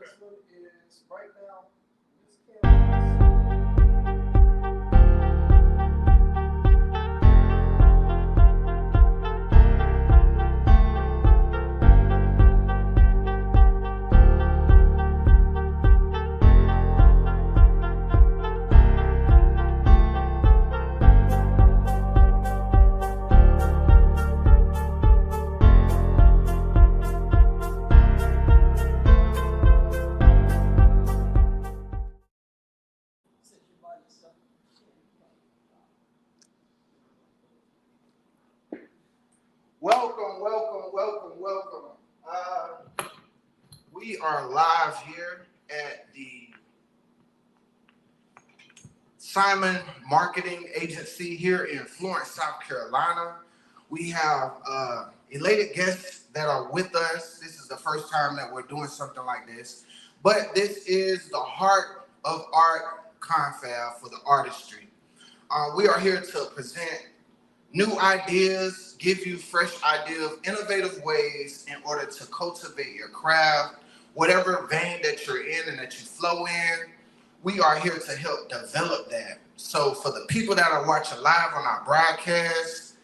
This one is right now. This campus. Welcome, welcome, welcome, welcome. We are live here at the Simon Marketing Agency here in Florence, South Carolina. We have elated guests that are with us. This is the first time that we're doing something like this, but this is the heart of art confab for the artistry. We are here to present new ideas, give you fresh ideas, innovative ways in order to cultivate your craft, whatever vein that you're in and that you flow in. We are here to help develop that. So for the people that are watching live on our broadcast,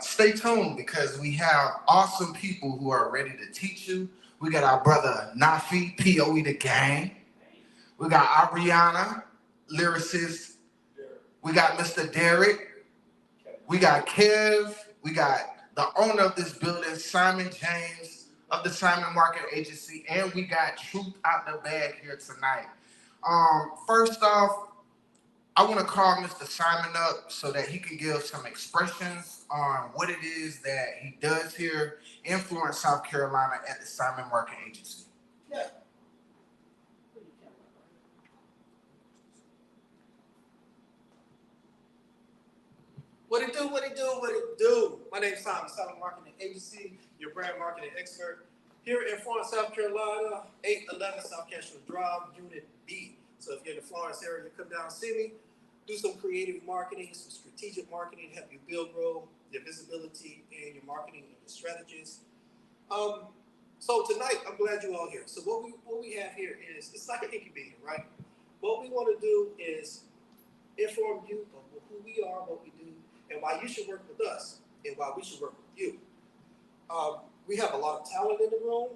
stay tuned because we have awesome people who are ready to teach you. We got our brother Nafi, POE the gang. We got Ariana, lyricist. We got Mr. Derek. We got Kev, we got the owner of this building, Simon James of the Simon Marketing Agency, and we got Truth Out the Bag here tonight. First off, I want to call Mr. Simon up so that he can give some expressions on what it is that he does here in Florence, South Carolina at the Simon Marketing Agency. Yeah. What it do, what it do, what it do. My name is Simon, Simon Marketing Agency, your brand marketing expert. Here in Florence, South Carolina, 811 South Cashua Drive, Unit B. So if you're in the Florence area, come down and see me. Do some creative marketing, some strategic marketing, help you build, grow your visibility and your marketing and your strategies. So tonight, I'm glad you're all here. So what we have here is, it's like an incubator, right? What we want to do is inform you of who we are, what we do, and why you should work with us, and why we should work with you. We have a lot of talent in the room,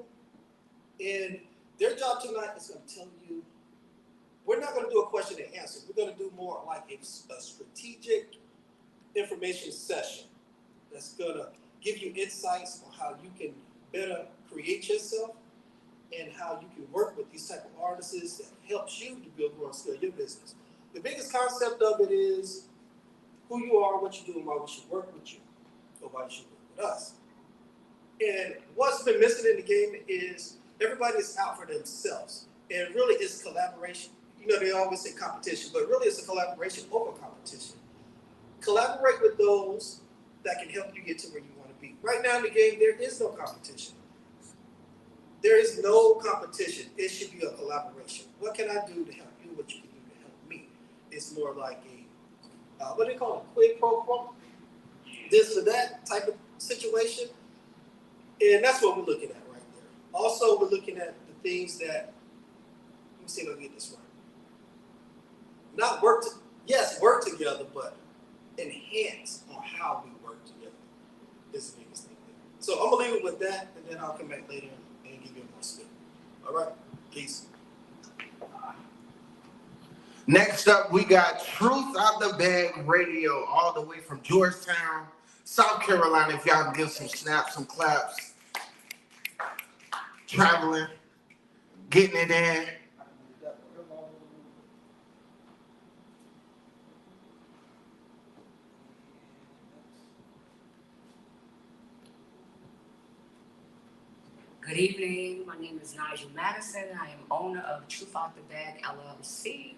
and their job tonight is going to tell you, we're not going to do a question and answer. We're going to do more like a strategic information session that's going to give you insights on how you can better create yourself and how you can work with these type of artists that helps you to build, grow, and scale your business. The biggest concept of it is who you are, what you do, and why we should work with you, or why you should work with us. And what's been missing in the game is everybody is out for themselves. And really it's collaboration. You know, they always say competition, but really it's a collaboration over competition. Collaborate with those that can help you get to where you want to be. Right now in the game, there is no competition. There is no competition. It should be a collaboration. What can I do to help you? What you can do to help me? It's more like a what do they call it? Quid pro quo? This or that type of situation. And that's what we're looking at right there. Also, we're looking at the things that, let me see if I can get this right. Not work together, but enhance on how we work together is the biggest thing there. So I'm going to leave it with that, and then I'll come back later and give you more spin. All right? Peace. Next up, we got Truth Out the Bag Radio, all the way from Georgetown, South Carolina. If y'all can give some snaps, some claps, traveling, getting it in. Good evening. My name is Nigel Madison. I am owner of Truth Out the Bag LLC,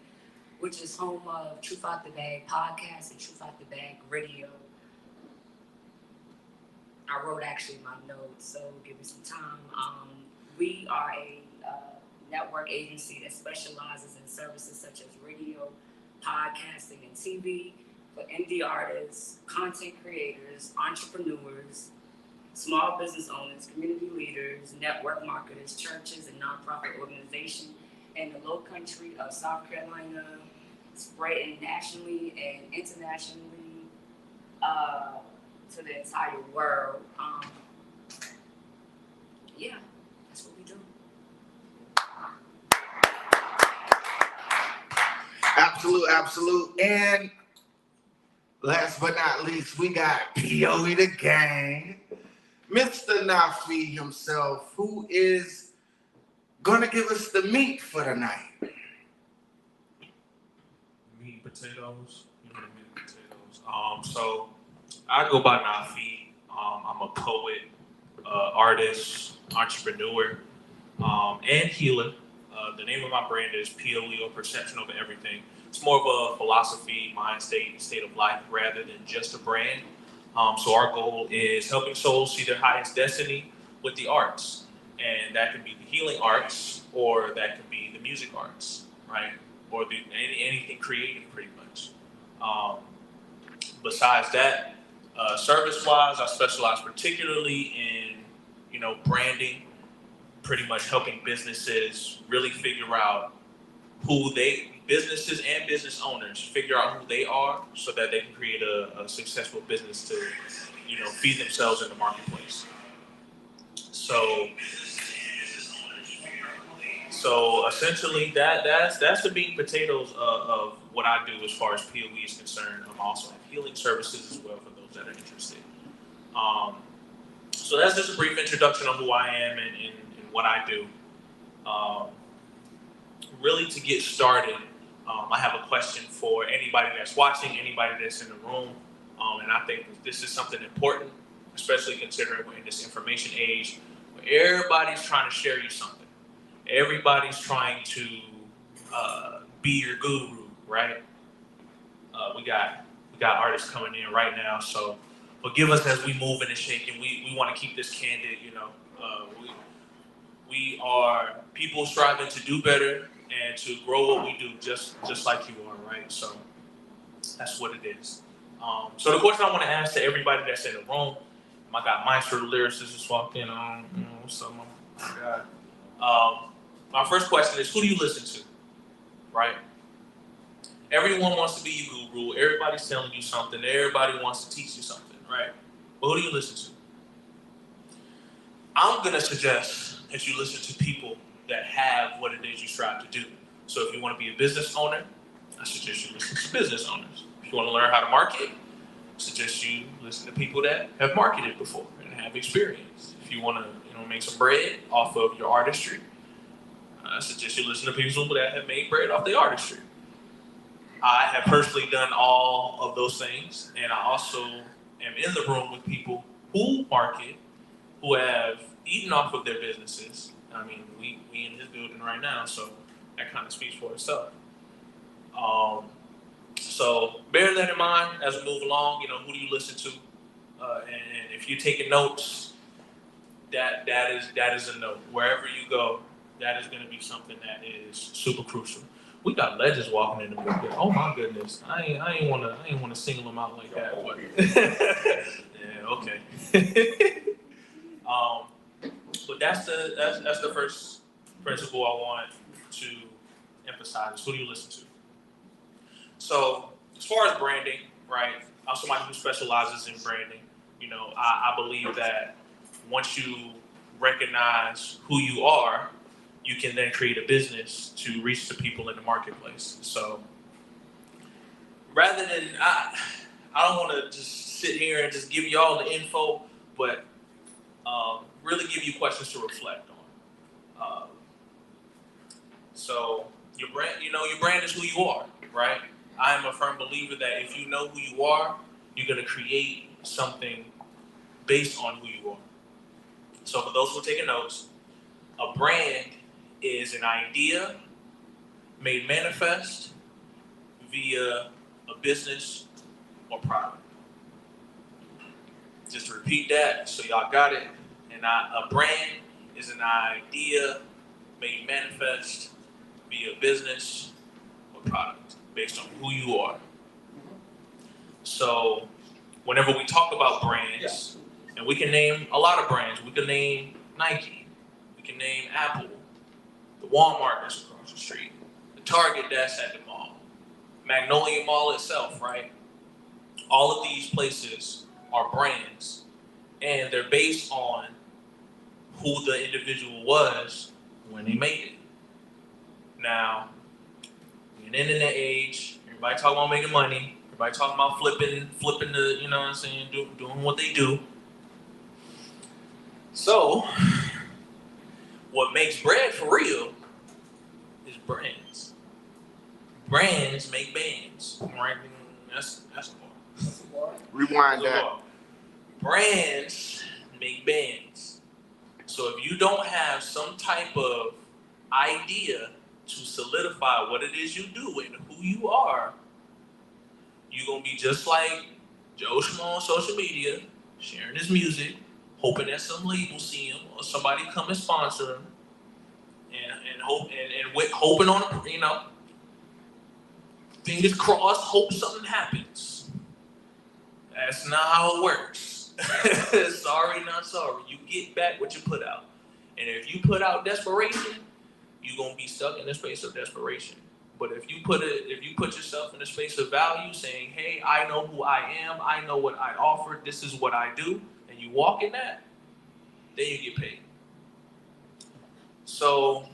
which is home of Truth Out the Bag podcast and Truth Out the Bag radio. I wrote actually my notes, so give me some time. We are a network agency that specializes in services such as radio, podcasting, and TV for indie artists, content creators, entrepreneurs, small business owners, community leaders, network marketers, churches, and nonprofit organizations in the Low Country of South Carolina, spreading nationally and internationally to the entire world. Yeah, that's what we do. Absolute. And last but not least, we got POE the gang, Mr. Nafi himself, who is gonna give us the meat for the night. Meat and potatoes. Meat and potatoes. So I go by Nafi. I'm a poet, artist, entrepreneur, and healer. The name of my brand is POE, or Perception Over Everything. It's more of a philosophy, mind state of life, rather than just a brand. So our goal is helping souls see their highest destiny with the arts. And that can be the healing arts, or that can be the music arts, right? Or anything creative, pretty much. Besides that, service-wise, I specialize particularly in, branding, pretty much helping businesses really figure out businesses and business owners figure out who they are, so that they can create a successful business to, feed themselves in the marketplace. So essentially, that's the meat and potatoes of what I do as far as POE is concerned. I'm also have healing services as well for those that are interested. So that's just a brief introduction on who I am and what I do. Really, to get started, I have a question for anybody that's watching, anybody that's in the room, and I think this is something important, especially considering we're in this information age where everybody's trying to share you something. Everybody's trying to be your guru, right? We got artists coming in right now, so forgive us as we move and shaking. We want to keep this candid, we are people striving to do better and to grow what we do, just like you are, right? So that's what it is. So the question I want to ask to everybody that's in the room, I got Maestro the lyricist just walked in. What's up, my God? My first question is, who do you listen to, right? Everyone wants to be your guru. Everybody's telling you something. Everybody wants to teach you something, right? But who do you listen to? I'm going to suggest that you listen to people that have what it is you strive to do. So if you want to be a business owner, I suggest you listen to business owners. If you want to learn how to market, I suggest you listen to people that have marketed before and have experience. If you want to, make some bread off of your artistry, I suggest you listen to people that have made bread off their artistry. I have personally done all of those things, and I also am in the room with people who market, who have eaten off of their businesses. I mean, we in this building right now, so that kind of speaks for itself. So bear that in mind as we move along. Who do you listen to? And if you're taking notes, that is a note. Wherever you go, that is going to be something that is super crucial. We got legends walking in the building. Oh my goodness, I ain't want to single them out like that. But yeah, okay. But that's the first principle I want to emphasize. Who do you listen to? So as far as branding, right? I'm somebody who specializes in branding. I believe that once you recognize who you are, you can then create a business to reach the people in the marketplace. So rather than, I don't want to just sit here and just give you all the info, but really give you questions to reflect on. So your brand, your brand is who you are, right? I am a firm believer that if you know who you are, you're going to create something based on who you are. So for those who are taking notes, a brand is an idea made manifest via a business or product. Just to repeat that so y'all got it. And a brand is an idea made manifest via business or product based on who you are. So whenever we talk about brands, And we can name a lot of brands. We can name Nike. We can name Apple. The Walmart that's across the street. The Target that's at the mall. Magnolia Mall itself, right? All of these places are brands. And they're based on who the individual was when they made it. Now, in the internet age, everybody talking about making money. Everybody talking about flipping the, you know what I'm saying, doing what they do. So, what makes bread for real is brands. Brands make bands. Right? That's a bar. Rewind that. Brands make bands. So if you don't have some type of idea to solidify what it is you do and who you are, you're going to be just like Joe Schmo on social media, sharing his music, hoping that some label see him or somebody come and sponsor him, and hoping on, you know, fingers crossed, hope something happens. That's not how it works. Sorry, not sorry. You get back what you put out. And if you put out desperation, you're gonna be stuck in the space of desperation. But if you put yourself in a space of value, saying, hey, I know who I am, I know what I offer, this is what I do, and you walk in that, then you get paid. So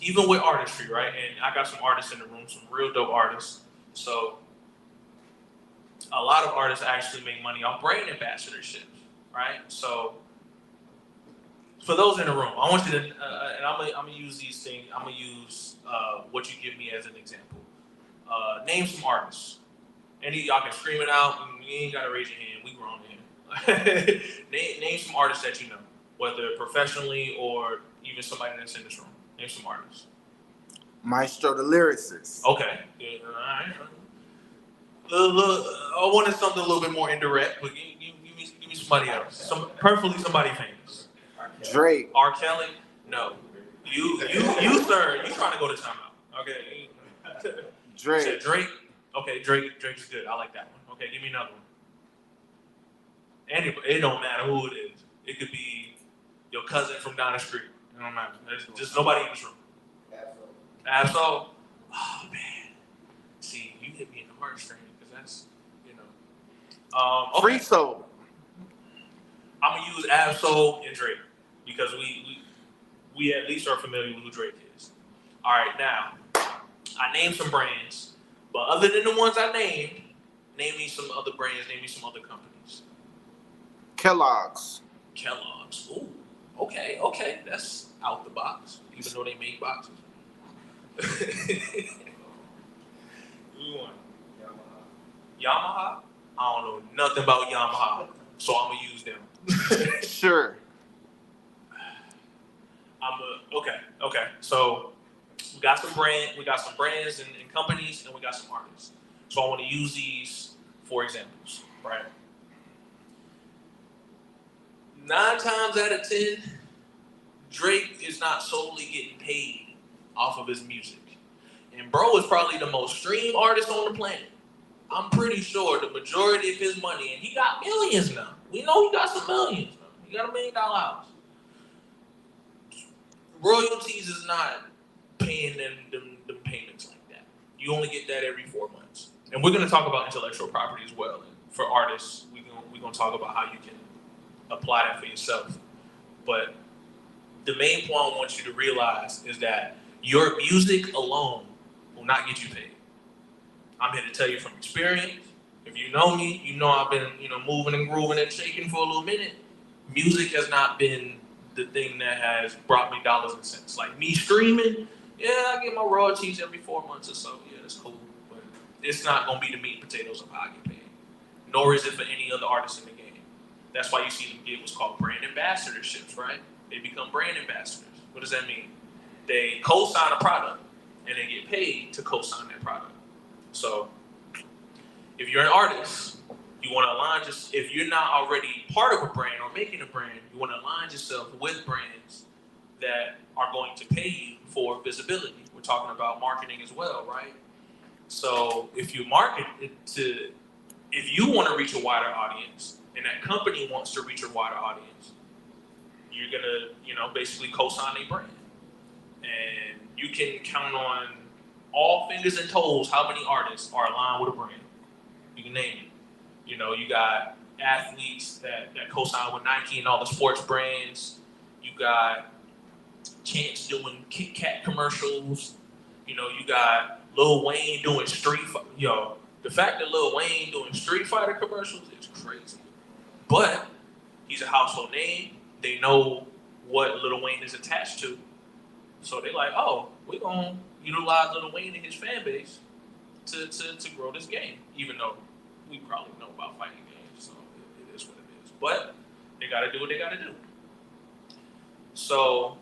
even with artistry, right? And I got some artists in the room, some real dope artists. So a lot of artists actually make money off brand ambassadorships, right? So for those in the room, I want you to, and I'm gonna use these things. I'm gonna use what you give me as an example. Name some artists. Any of y'all can scream it out. You ain't gotta raise your hand. We grown here. name some artists that you know, whether professionally or even somebody that's in this room. Name some artists. Maestro the lyricist. Okay. Yeah, all right. I wanted something a little bit more indirect, but give me somebody else. Preferably somebody famous. Drake. R. Kelly? No. You, sir, you trying to go to timeout. Okay. Drake. You said Drake? Okay, Drake's good. I like that one. Okay, give me another one. Anybody, it don't matter who it is. It could be your cousin from down the street. It don't matter. There's just nobody in this room. Absol. Oh, man. See, you hit me in the heartstring because that's, you know. Okay. Free Soul. I'm going to use Absol and Drake because we at least are familiar with who Drake is. All right, now, I named some brands, but other than the ones I named, name me some other brands, name me some other companies. Kellogg's. Ooh, okay, that's out the box, even though they make boxes. Who won? Yamaha? I don't know nothing about Yamaha, so I'm gonna use them. Sure. Okay. So we got some brands and companies, and we got some artists. So I want to use these for examples, right? 9 times out of 10, Drake is not solely getting paid off of his music. And bro is probably the most streamed artist on the planet. I'm pretty sure the majority of his money, and he got millions now. We know he got some millions now. He got $1 million house. Royalties is not paying them payments like that. You only get that every 4 months. And we're going to talk about intellectual property as well. And for artists, we're going to talk about how you can apply that for yourself. But the main point I want you to realize is that your music alone will not get you paid. I'm here to tell you from experience. If you know me, you know I've been, moving and grooving and shaking for a little minute. Music has not been the thing that has brought me dollars and cents. Like me streaming, yeah, I get my royalties every 4 months or so. Yeah, that's cool. But it's not going to be the meat and potatoes of how I get paid. Nor is it for any other artist in the game. That's why you see them get what's called brand ambassadorships, right? They become brand ambassadors. What does that mean? They co-sign a product and they get paid to co-sign that product. So if you're an artist, you want to align if you're not already part of a brand or making a brand, you want to align yourself with brands that are going to pay you for visibility. We're talking about marketing as well, right? So if you market it if you want to reach a wider audience, and that company wants to reach a wider audience, you're gonna, basically co-sign a brand. And you can count on all fingers and toes how many artists are aligned with a brand. You can name it. You got athletes that co-sign with Nike and all the sports brands. You got Chance doing Kit Kat commercials. You got Lil Wayne doing the fact that Lil Wayne doing Street Fighter commercials is crazy. But he's a household name. They know what Lil Wayne is attached to. So they're like, oh, we're going to utilize Lil Wayne and his fan base to grow this game. Even though we probably know about fighting games, so it is what it is. But they got to do what they got to do. So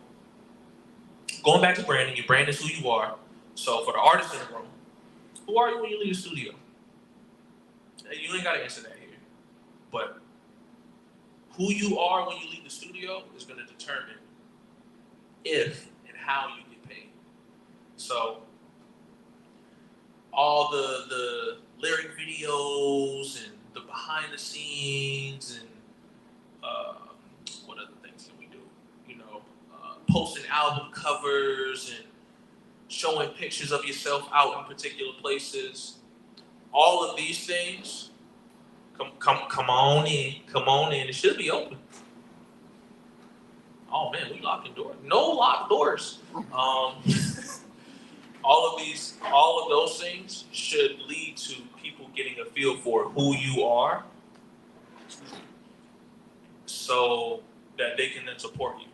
going back to branding, your brand is who you are. So for the artists in the room, who are you when you leave the studio? You ain't got to answer that here. But who you are when you leave the studio is going to determine if and how you get paid. So all the lyric videos and the behind the scenes and what other things can we do? Posting album covers and showing pictures of yourself out in particular places. All of these things, come on in. It should be open. Oh man, we locking doors. No locked doors. All of those things should lead to people getting a feel for who you are, so that they can then support you.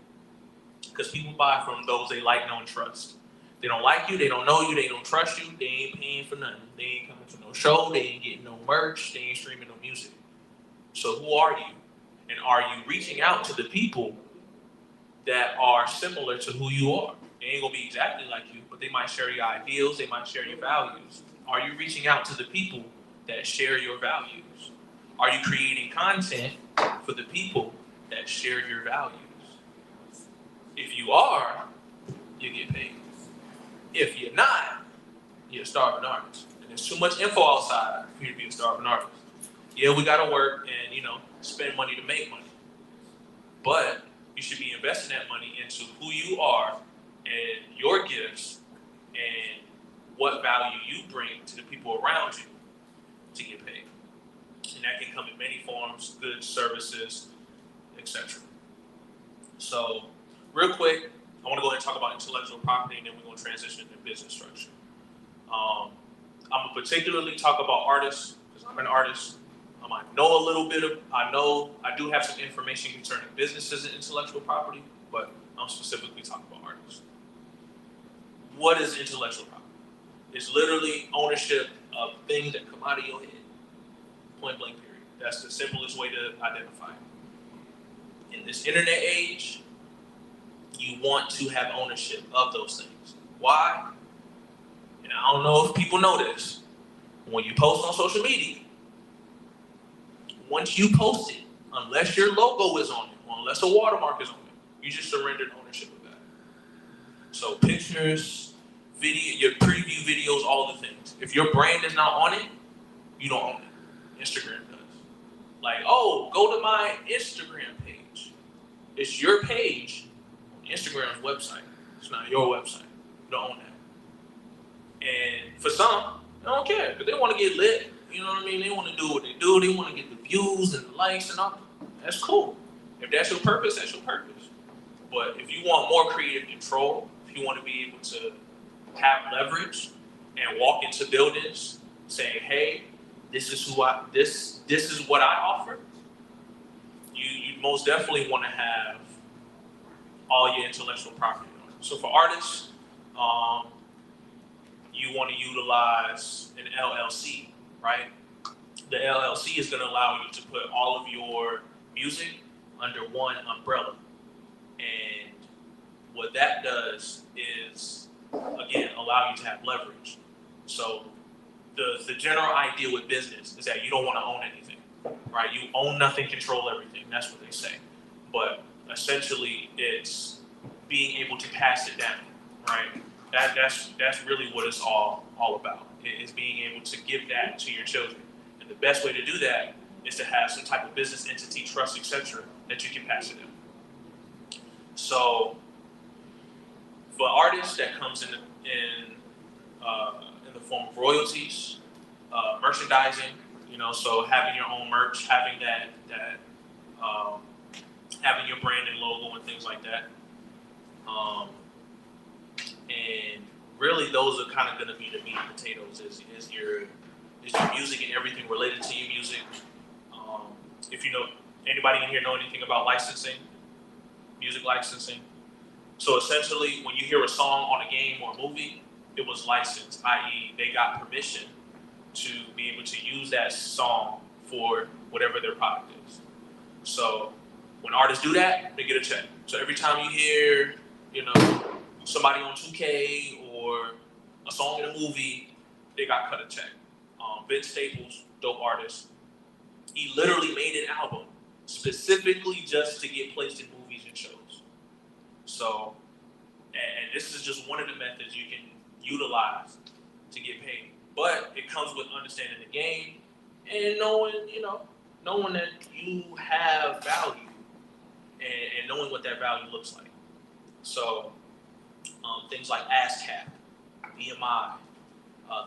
Because people buy from those they like, know, and trust. They don't like you, they don't know you, they don't trust you, they ain't paying for nothing. They ain't coming to no show, they ain't getting no merch, they ain't streaming no music. So who are you? And are you reaching out to the people that are similar to who you are? They ain't gonna be exactly like you, but they might share your ideals, they might share your values. Are you reaching out to the people that share your values? Are you creating content for the people that share your values? If you are, you get paid. If you're not, you're a starving artist. And there's too much info outside for you to be a starving artist. Yeah, we gotta work and spend money to make money. But you should be investing that money into who you are and your gifts and what value you bring to the people around you to get paid. And that can come in many forms, goods, services, etc. So, real quick, I want to go ahead and talk about intellectual property, and then we're going to transition into business structure. I'm going to particularly talk about artists, because I'm an artist. I know a little bit I do have some information concerning businesses and intellectual property, but I'm specifically talking about artists. What is intellectual property? It's literally ownership of things that come out of your head. Point blank period. That's the simplest way to identify it. In this internet age, you want to have ownership of those things. Why? And I don't know if people know this. When you post on social media, once you post it, unless your logo is on it, or unless a watermark is on it, you just surrendered ownership of that. So pictures, video, your preview videos, all the things. If your brand is not on it, you don't own it. Instagram does. Like, oh, go to my Instagram page. It's your page on Instagram's website. It's not your website. You don't own that. And for some, they don't care because they want to get lit. You know what I mean? They want to do what they do. They want to get the views and the likes and all. That's cool. If that's your purpose, that's your purpose. But if you want more creative control, if you want to be able to have leverage and walk into buildings saying, "Hey, this is what I offer," you most definitely want to have all your intellectual property on it. So for artists, you want to utilize an LLC. Right? The LLC is going to allow you to put all of your music under one umbrella. And what that does is, again, allow you to have leverage. So the general idea with business is that you don't want to own anything, right? You own nothing, control everything. That's what they say. But essentially, it's being able to pass it down, right? That's really what it's all about. Is being able to give that to your children. And the best way to do that is to have some type of business entity, trust, etc., that you can pass it in. So for artists, that comes in the form of royalties, merchandising. So having your own merch, having having your brand and logo and things like that. And really, those are kind of going to be the meat and potatoes. Is your music and everything related to your music. If anybody in here know anything about licensing, music licensing. So essentially, when you hear a song on a game or a movie, it was licensed, i.e. they got permission to be able to use that song for whatever their product is. So when artists do that, they get a check. So every time you hear, somebody on 2K or a song in a movie, they got cut a check. Vince Staples, dope artist, he literally made an album specifically just to get placed in movies and shows. So, and this is just one of the methods you can utilize to get paid. But it comes with understanding the game and knowing that you have value and knowing what that value looks like. So, things like ASCAP, BMI,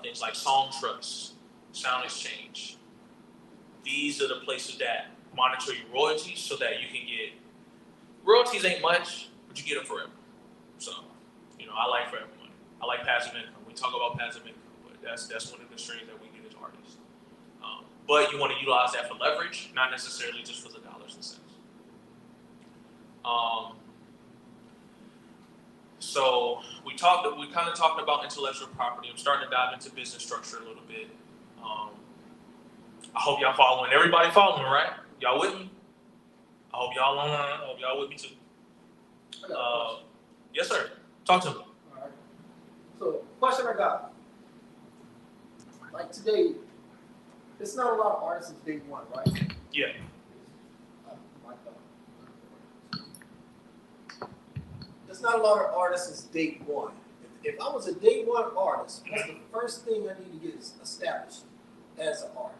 things like Song Trust, Sound Exchange. These are the places that monitor your royalties so that you can get, royalties ain't much, but you get them forever. So, I like forever money. I like passive income. We talk about passive income, but that's one of the streams that we get as artists. But you want to utilize that for leverage, not necessarily just for the dollars and cents. So we kind of talked about intellectual property. I'm starting to dive into business structure a little bit. I hope y'all following. Everybody following, right? Y'all with me? I hope y'all online. I hope y'all with me too. Yes, sir. Talk to me. All right. So, question I got. Like today, it's not a lot of artists since day one, right? Yeah. There's not a lot of artists since day one. If I was a day one artist, what's the first thing I need to get established as an artist?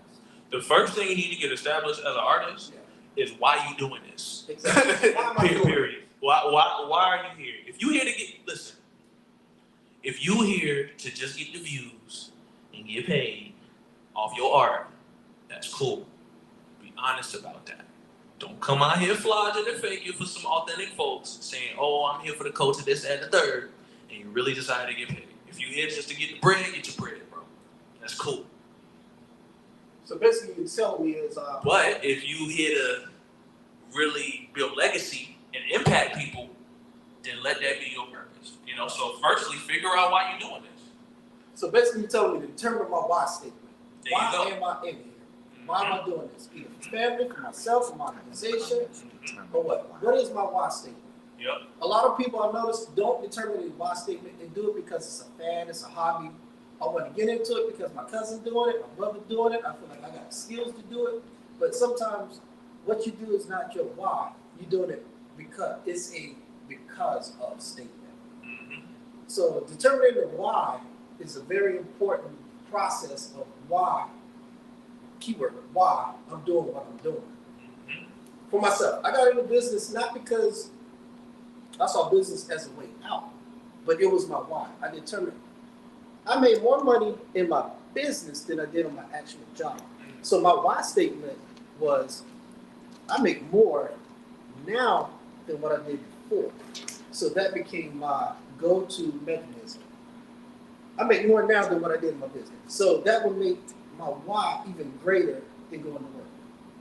The first thing you need to get established as an artist is why you doing this. Exactly. Why am I doing Period. it? Why are you here? If you here to listen, if you here to just get the views and get paid off your art, that's cool. Be honest about that. Don't come out here flogging and faking for some authentic folks saying, oh, I'm here for the culture, this, that, and the third, and you really decided to get paid. If you here just to get the bread, get your bread, bro. That's cool. So basically, you're telling me is. But if you here to really build legacy and impact people, then let that be your purpose. So firstly, figure out why you're doing this. So basically, you're telling me to determine my why statement. There Why you go. am I in here? Why am I doing this? Either for family, for myself, for my organization, or what? What is my why statement? Yep. A lot of people I've noticed don't determine the why statement. They do it because it's a fan, it's a hobby. I want to get into it because my cousin's doing it, my brother's doing it. I feel like I got the skills to do it. But sometimes what you do is not your why. You're doing it because it's a because of statement. Mm-hmm. So determining the why is a very important process of why, keyword, why I'm doing what I'm doing. Mm-hmm. For myself, I got into business not because I saw business as a way out, but it was my why. I determined. I made more money in my business than I did on my actual job. So my why statement was, I make more now than what I did before. So that became my go-to mechanism. I make more now than what I did in my business. So that would make my why even greater than going to work.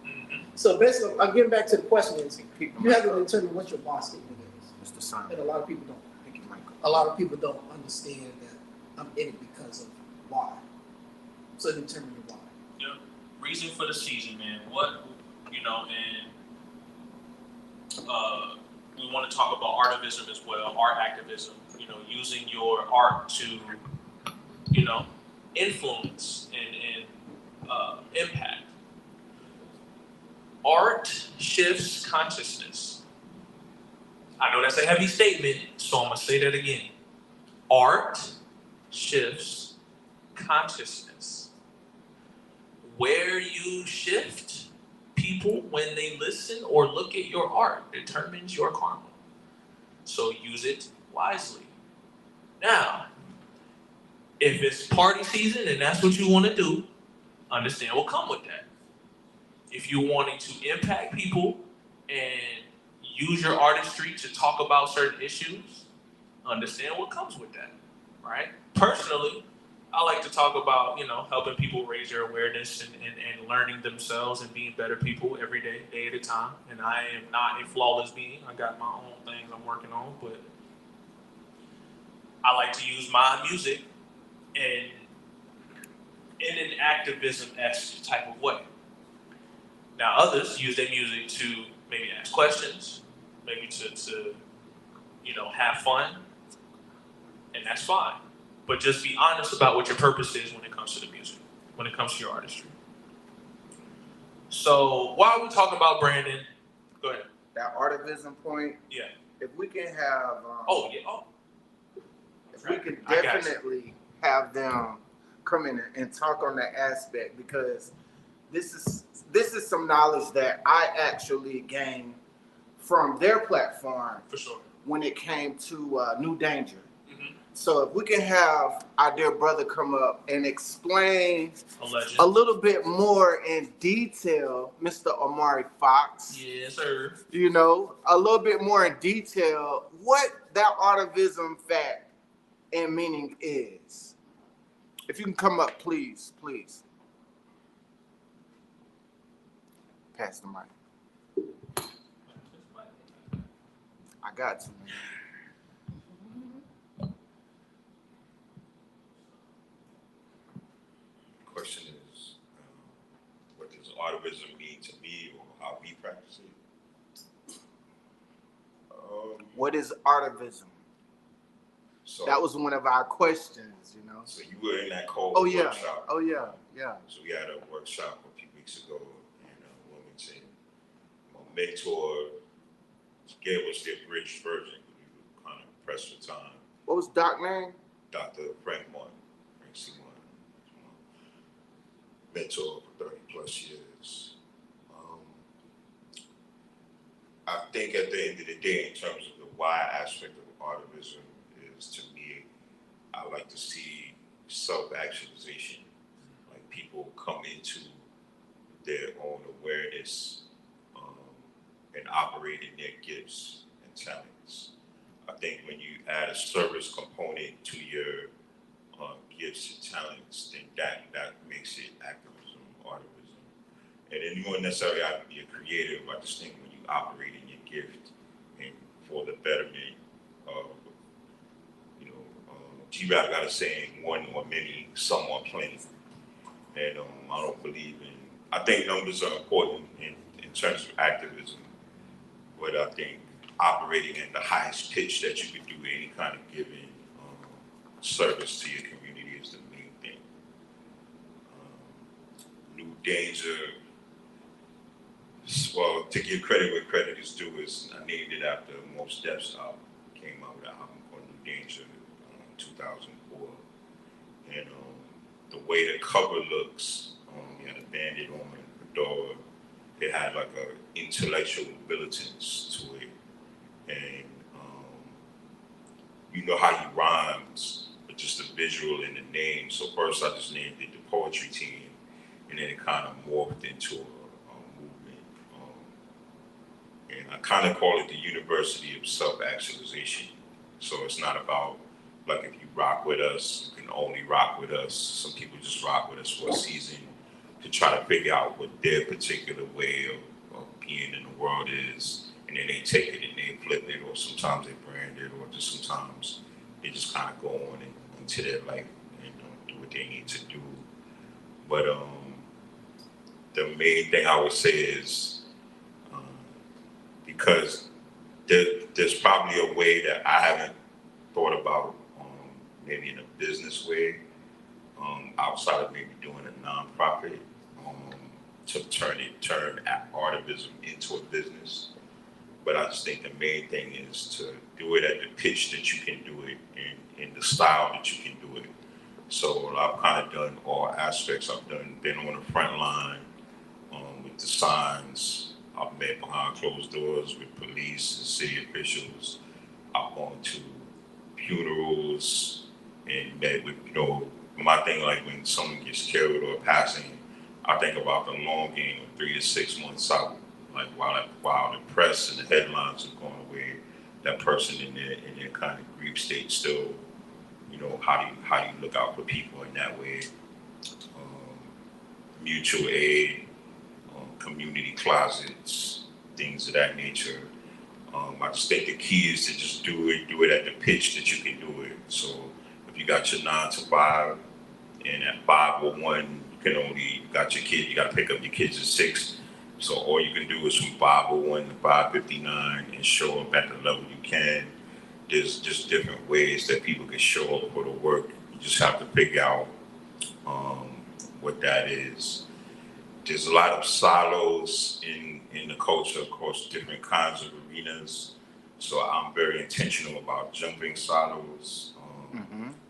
Mm-hmm. So basically, I'm getting back to the question is, you have to determine what your why statement is. Mr. Simon. And a lot of people don't. Thank you, Michael. A lot of people don't understand that I'm in it because of why. So determine your why. Yeah. Reason for the season, man. What, and we want to talk about artivism as well, art activism, using your art to, influence and impact. Art shifts consciousness. I know that's a heavy statement, so I'm going to say that again. Art shifts consciousness. Where you shift people when they listen or look at your art determines your karma. So use it wisely. Now, if it's party season and that's what you want to do, understand what comes with that. If you're wanting to impact people and use your artistry to talk about certain issues, understand what comes with that, right? Personally, I like to talk about, helping people raise their awareness and learning themselves and being better people every day, day at a time. And I am not a flawless being. I got my own things I'm working on, but I like to use my music in an activism-esque type of way. Now, others use their music to maybe ask questions, maybe to have fun, and that's fine. But just be honest about what your purpose is when it comes to the music, when it comes to your artistry. So while we're talking about branding, go ahead. That artivism point. Yeah. If we can have. If we can definitely have them come in and talk on that aspect, because this is some knowledge that I actually gained from their platform. For sure. When it came to New Danger. So if we can have our dear brother come up and explain a little bit more in detail, Mr. Omari Fox. Yes, sir. A little bit more in detail what that artivism fact and meaning is. If you can come up, please. Pass the mic. I got to, man. Question is, what does artivism mean to me, or how we practice it? What is artivism? So that was one of our questions, So you were in that cold workshop. Oh yeah. So we had a workshop a few weeks ago in Wilmington. My mentor gave us the abridged version. We were kind of pressed for time. What was Doc's name? Dr. Frank C. Martin. Mentor for 30 plus years. I think at the end of the day, in terms of the why aspect of artivism, is to me, I like to see self-actualization. Like people come into their own awareness and operate in their gifts and talents. I think when you add a service component to your gifts and talents, then that makes it activism, artivism. And then you won't necessarily have to be a creative. I just think when you operate in your gift and for the betterment of, G-Rap got a saying, one or many, some or plenty. And I don't believe I think numbers are important in terms of activism, but I think operating at the highest pitch that you could do any kind of giving service to your community is the main thing. New Danger, well, to give credit where credit is due, I named it after Most Def's album. Came out with an album called New Danger in 2004. And the way the cover looks, you had a bandit on a fedora. It had like an intellectual militance to it. And you know how he rhymes, but just the visual and the name. So first I just named it the Poetry Team, and then it kind of morphed into a movement. And I kind of call it the University of Self-Actualization. So it's not about, like, if you rock with us, you can only rock with us. Some people just rock with us for a season to try to figure out what their particular way of being in the world is. And then they take it and they flip it, or sometimes they brand it, or just sometimes they just kind of go on into their life and do what they need to do. But the main thing I would say is, because there's probably a way that I haven't thought about, maybe in a business way, outside of maybe doing a nonprofit, to turn artivism into a business. But I just think the main thing is to do it at the pitch that you can do it in the style that you can do it. So I've kind of done all aspects. I've been on the front line with the signs. I've met behind closed doors with police and city officials. I've gone to funerals and met with, my thing, like when someone gets killed or passing, I think about the long game of 3 to 6 months out. Like while the press and the headlines are going away, that person in their kind of grief state still, how do you look out for people in that way? Mutual aid, community closets, things of that nature. I just think the key is to just do it at the pitch that you can do it. So if you got your 9 to 5 and at 5:01, you got your kid, you got to pick up your kids at 6. So all you can do is from 5:01 to 5:59 and show up at the level you can. There's just different ways that people can show up for the work. You just have to figure out what that is. There's a lot of silos in the culture across different kinds of arenas. So I'm very intentional about jumping silos.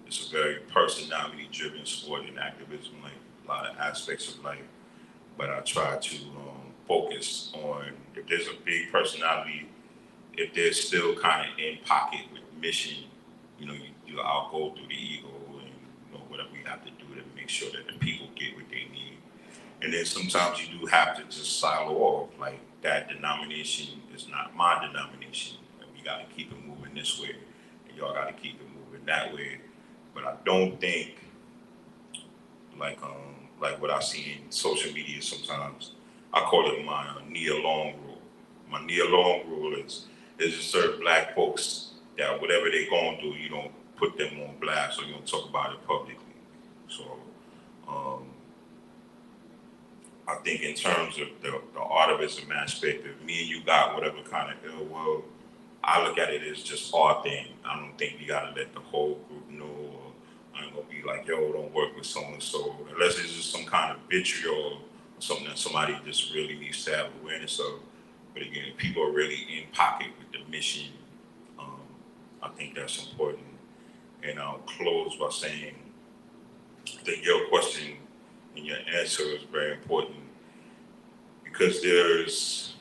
It's a very personality-driven sport in activism, like a lot of aspects of life. But I try to focus on, if there's a big personality, if they're still kind of in pocket with mission, I'll go through the ego and whatever we have to do to make sure that the people get what they need. And then sometimes you do have to just silo off, like that denomination is not my denomination, and we got to keep it moving this way, and y'all got to keep it moving that way. But I don't think, like what I see in social media sometimes, I call it my Nia Long rule. My Nia Long rule is there's just certain black folks that whatever they going through, you don't put them on blast or you don't talk about it publicly. So I think in terms of the artivism aspect, if me and you got whatever kind of ill will, I look at it as just our thing. I don't think we gotta let the whole group know, or I ain't gonna be like, yo, don't work with so-and-so, unless it's just some kind of vitriol or something that somebody just really needs to have awareness of. But again, if people are really in pocket with the mission, I think that's important. And I'll close by saying that your question and your answer is very important, because there's,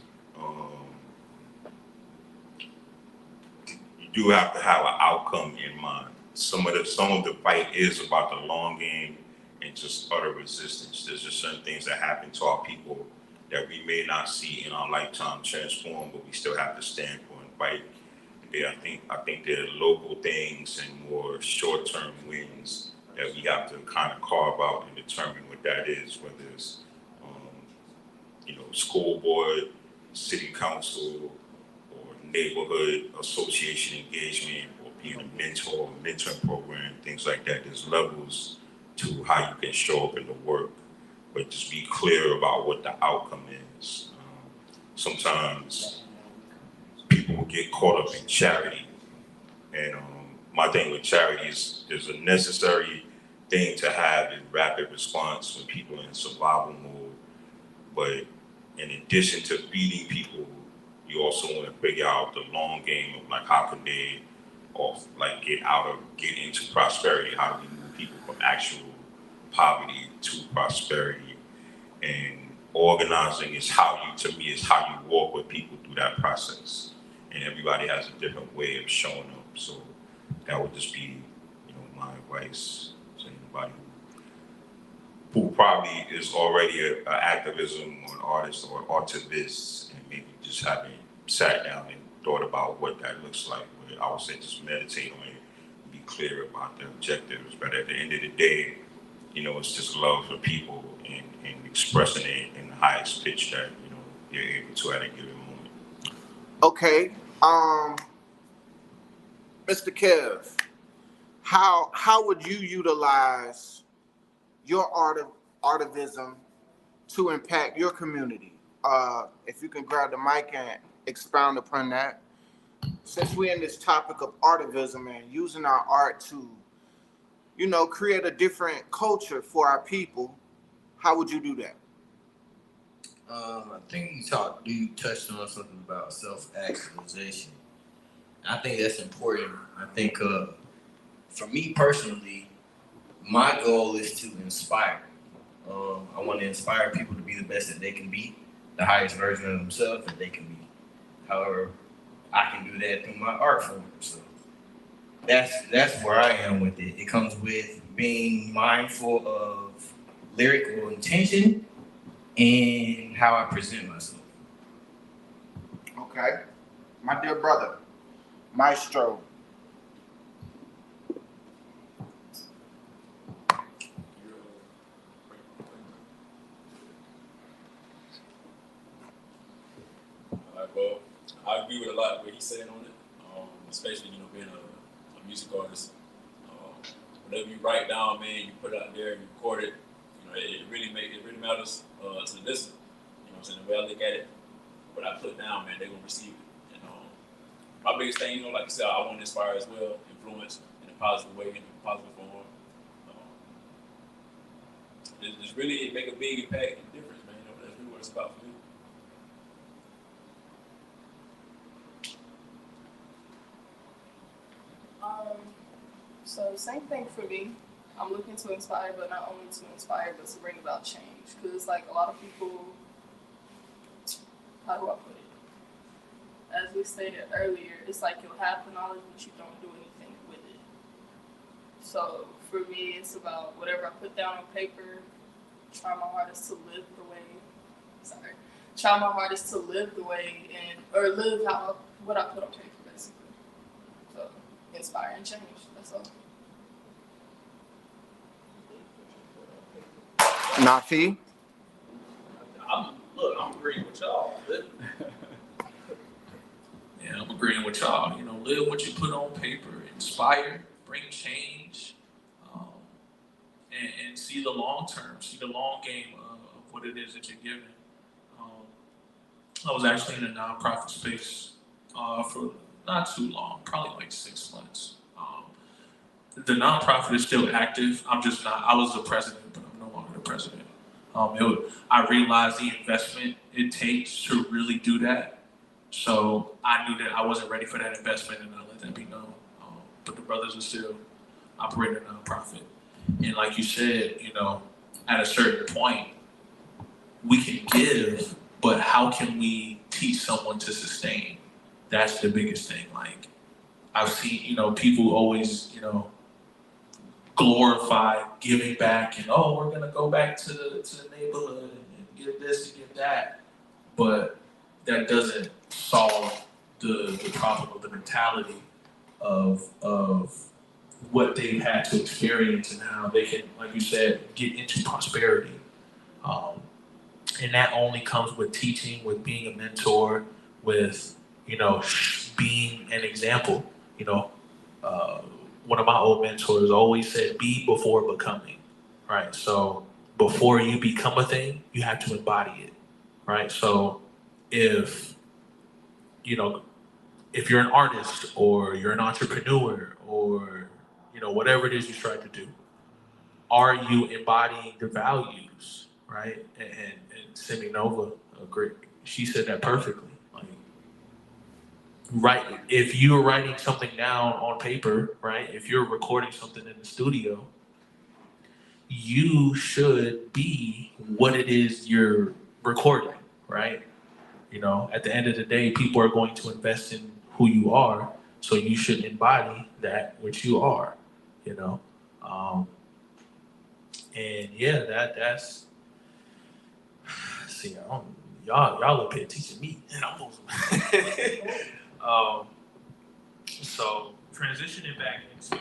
you do have to have an outcome in mind. Some of the fight is about the long game and just utter resistance. There's just certain things that happen to our people that we may not see in our lifetime transform, but we still have to stand for and fight. I think there are local things and more short-term wins that we have to kind of carve out and determine what that is, whether it's school board, city council, or neighborhood association engagement, or being a mentor, mentoring program, things like that. There's levels to how you can show up in the work, but just be clear about what the outcome is. Sometimes people will get caught up in charity, and my thing with charity is there's a necessary thing to have in rapid response when people are in survival mode, but in addition to feeding people, you also want to figure out the long game of like how can they get into prosperity? How do we move people from actual poverty to prosperity? And organizing is how you walk with people through that process. And everybody has a different way of showing up. So that would just be, my advice to anybody who probably is already an activism or an artist or an artivist, and maybe just haven't sat down and thought about what that looks like. But I would say just meditate on it, be clear about the objectives. But at the end of the day, it's just love for people and expressing it in the highest pitch that you're able to at a given moment. Okay, Mr. Kev, how would you utilize your artivism to impact your community? If you can grab the mic and expound upon that. Since we're in this topic of artivism and using our art to, create a different culture for our people, how would you do that? I think you touched on something about self-actualization. I think that's important. I think for me personally, my goal is to inspire. I want to inspire people to be the best that they can be. the highest version of themselves that they can be. However, I can do that through my art form. So that's where I am with it. It comes with being mindful of lyrical intention and how I present myself. Okay. My dear brother, Maestro. Well, I agree with a lot of what he said on it, especially, being a music artist. Whatever you write down, man, you put it out there, you record it, it really matters to the listener. You know what I'm saying? The way I look at it, what I put down, man, they're going to receive it. And my biggest thing, like I said, I want to inspire as well, influence in a positive way, in a positive form. Just really make a big impact and difference, man. That's really what it's about for me. So same thing for me. I'm looking to inspire, but not only to inspire, but to bring about change. Because like a lot of people, how do I put it? As we stated earlier, it's like you'll have the knowledge, but you don't do anything with it. So for me, it's about whatever I put down on paper, try my hardest to live the way, or live what I put on paper, basically. So inspire and change, that's all. Nafi? I'm agreeing with y'all. Yeah, I'm agreeing with y'all. Live what you put on paper, inspire, bring change, and see the long term, see the long game of what it is that you're giving. I was actually in a nonprofit space for not too long, probably like 6 months. The nonprofit is still active. I'm just not. I was the president, but I'm no longer the president. I realized the investment it takes to really do that. So I knew that I wasn't ready for that investment, and I let that be known. But the brothers are still operating a nonprofit. And like you said, at a certain point, we can give, but how can we teach someone to sustain? That's the biggest thing. Like, I've seen, people always, glorify giving back and, we're going to go back to the neighborhood and give this and give that. But that doesn't solve the problem of the mentality of what they've had to experience and how they can, like you said, get into prosperity. And that only comes with teaching, with being a mentor, with, being an example. One of my old mentors always said, be before becoming, right? So before you become a thing, you have to embody it, right? So if you're an artist or you're an entrepreneur or, whatever it is you try to do, are you embodying the values, right? And Seminova, she said that perfectly. Right, if you're writing something down on paper, right? If you're recording something in the studio, you should be what it is you're recording, right? At the end of the day, people are going to invest in who you are, so you should embody that which you are, and yeah, that's see, y'all up here teaching me, and I'm so transitioning back into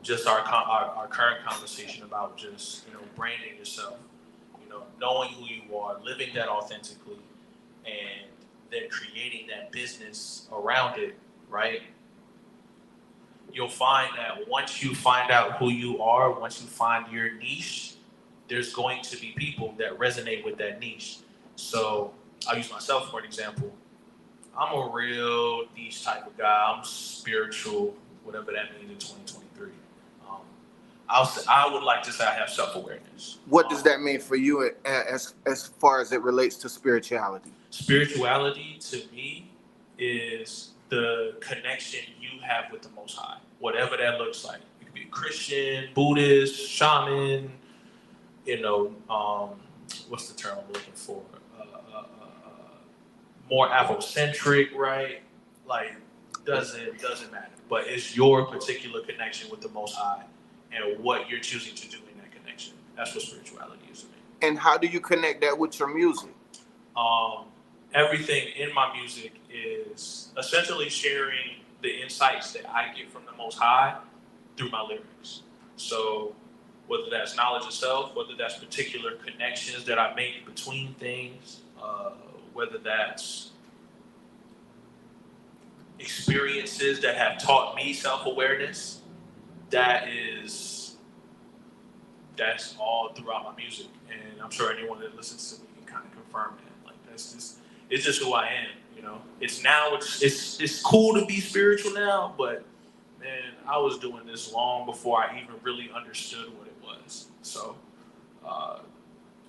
just our current conversation about just branding yourself, knowing who you are, living that authentically, and then creating that business around it, right? You'll find that once you find out who you are, once you find your niche, there's going to be people that resonate with that niche. So I'll use myself for an example. I'm a real niche type of guy. I'm spiritual, whatever that means in 2023. I would like to say I have self-awareness. What does that mean for you as far as it relates to spirituality? Spirituality to me is the connection you have with the Most High, whatever that looks like. You could be a Christian, Buddhist, shaman, what's the term I'm looking for? More Afrocentric, right? Like, doesn't matter. But it's your particular connection with the Most High and what you're choosing to do in that connection. That's what spirituality is to me. And how do you connect that with your music? Everything in my music is essentially sharing the insights that I get from the Most High through my lyrics. So whether that's knowledge of self, whether that's particular connections that I make between things, whether that's experiences that have taught me self-awareness, that's all throughout my music. And I'm sure anyone that listens to me can kind of confirm that. Like, it's just who I am, you know. It's cool to be spiritual now, but man, I was doing this long before I even really understood what it was. So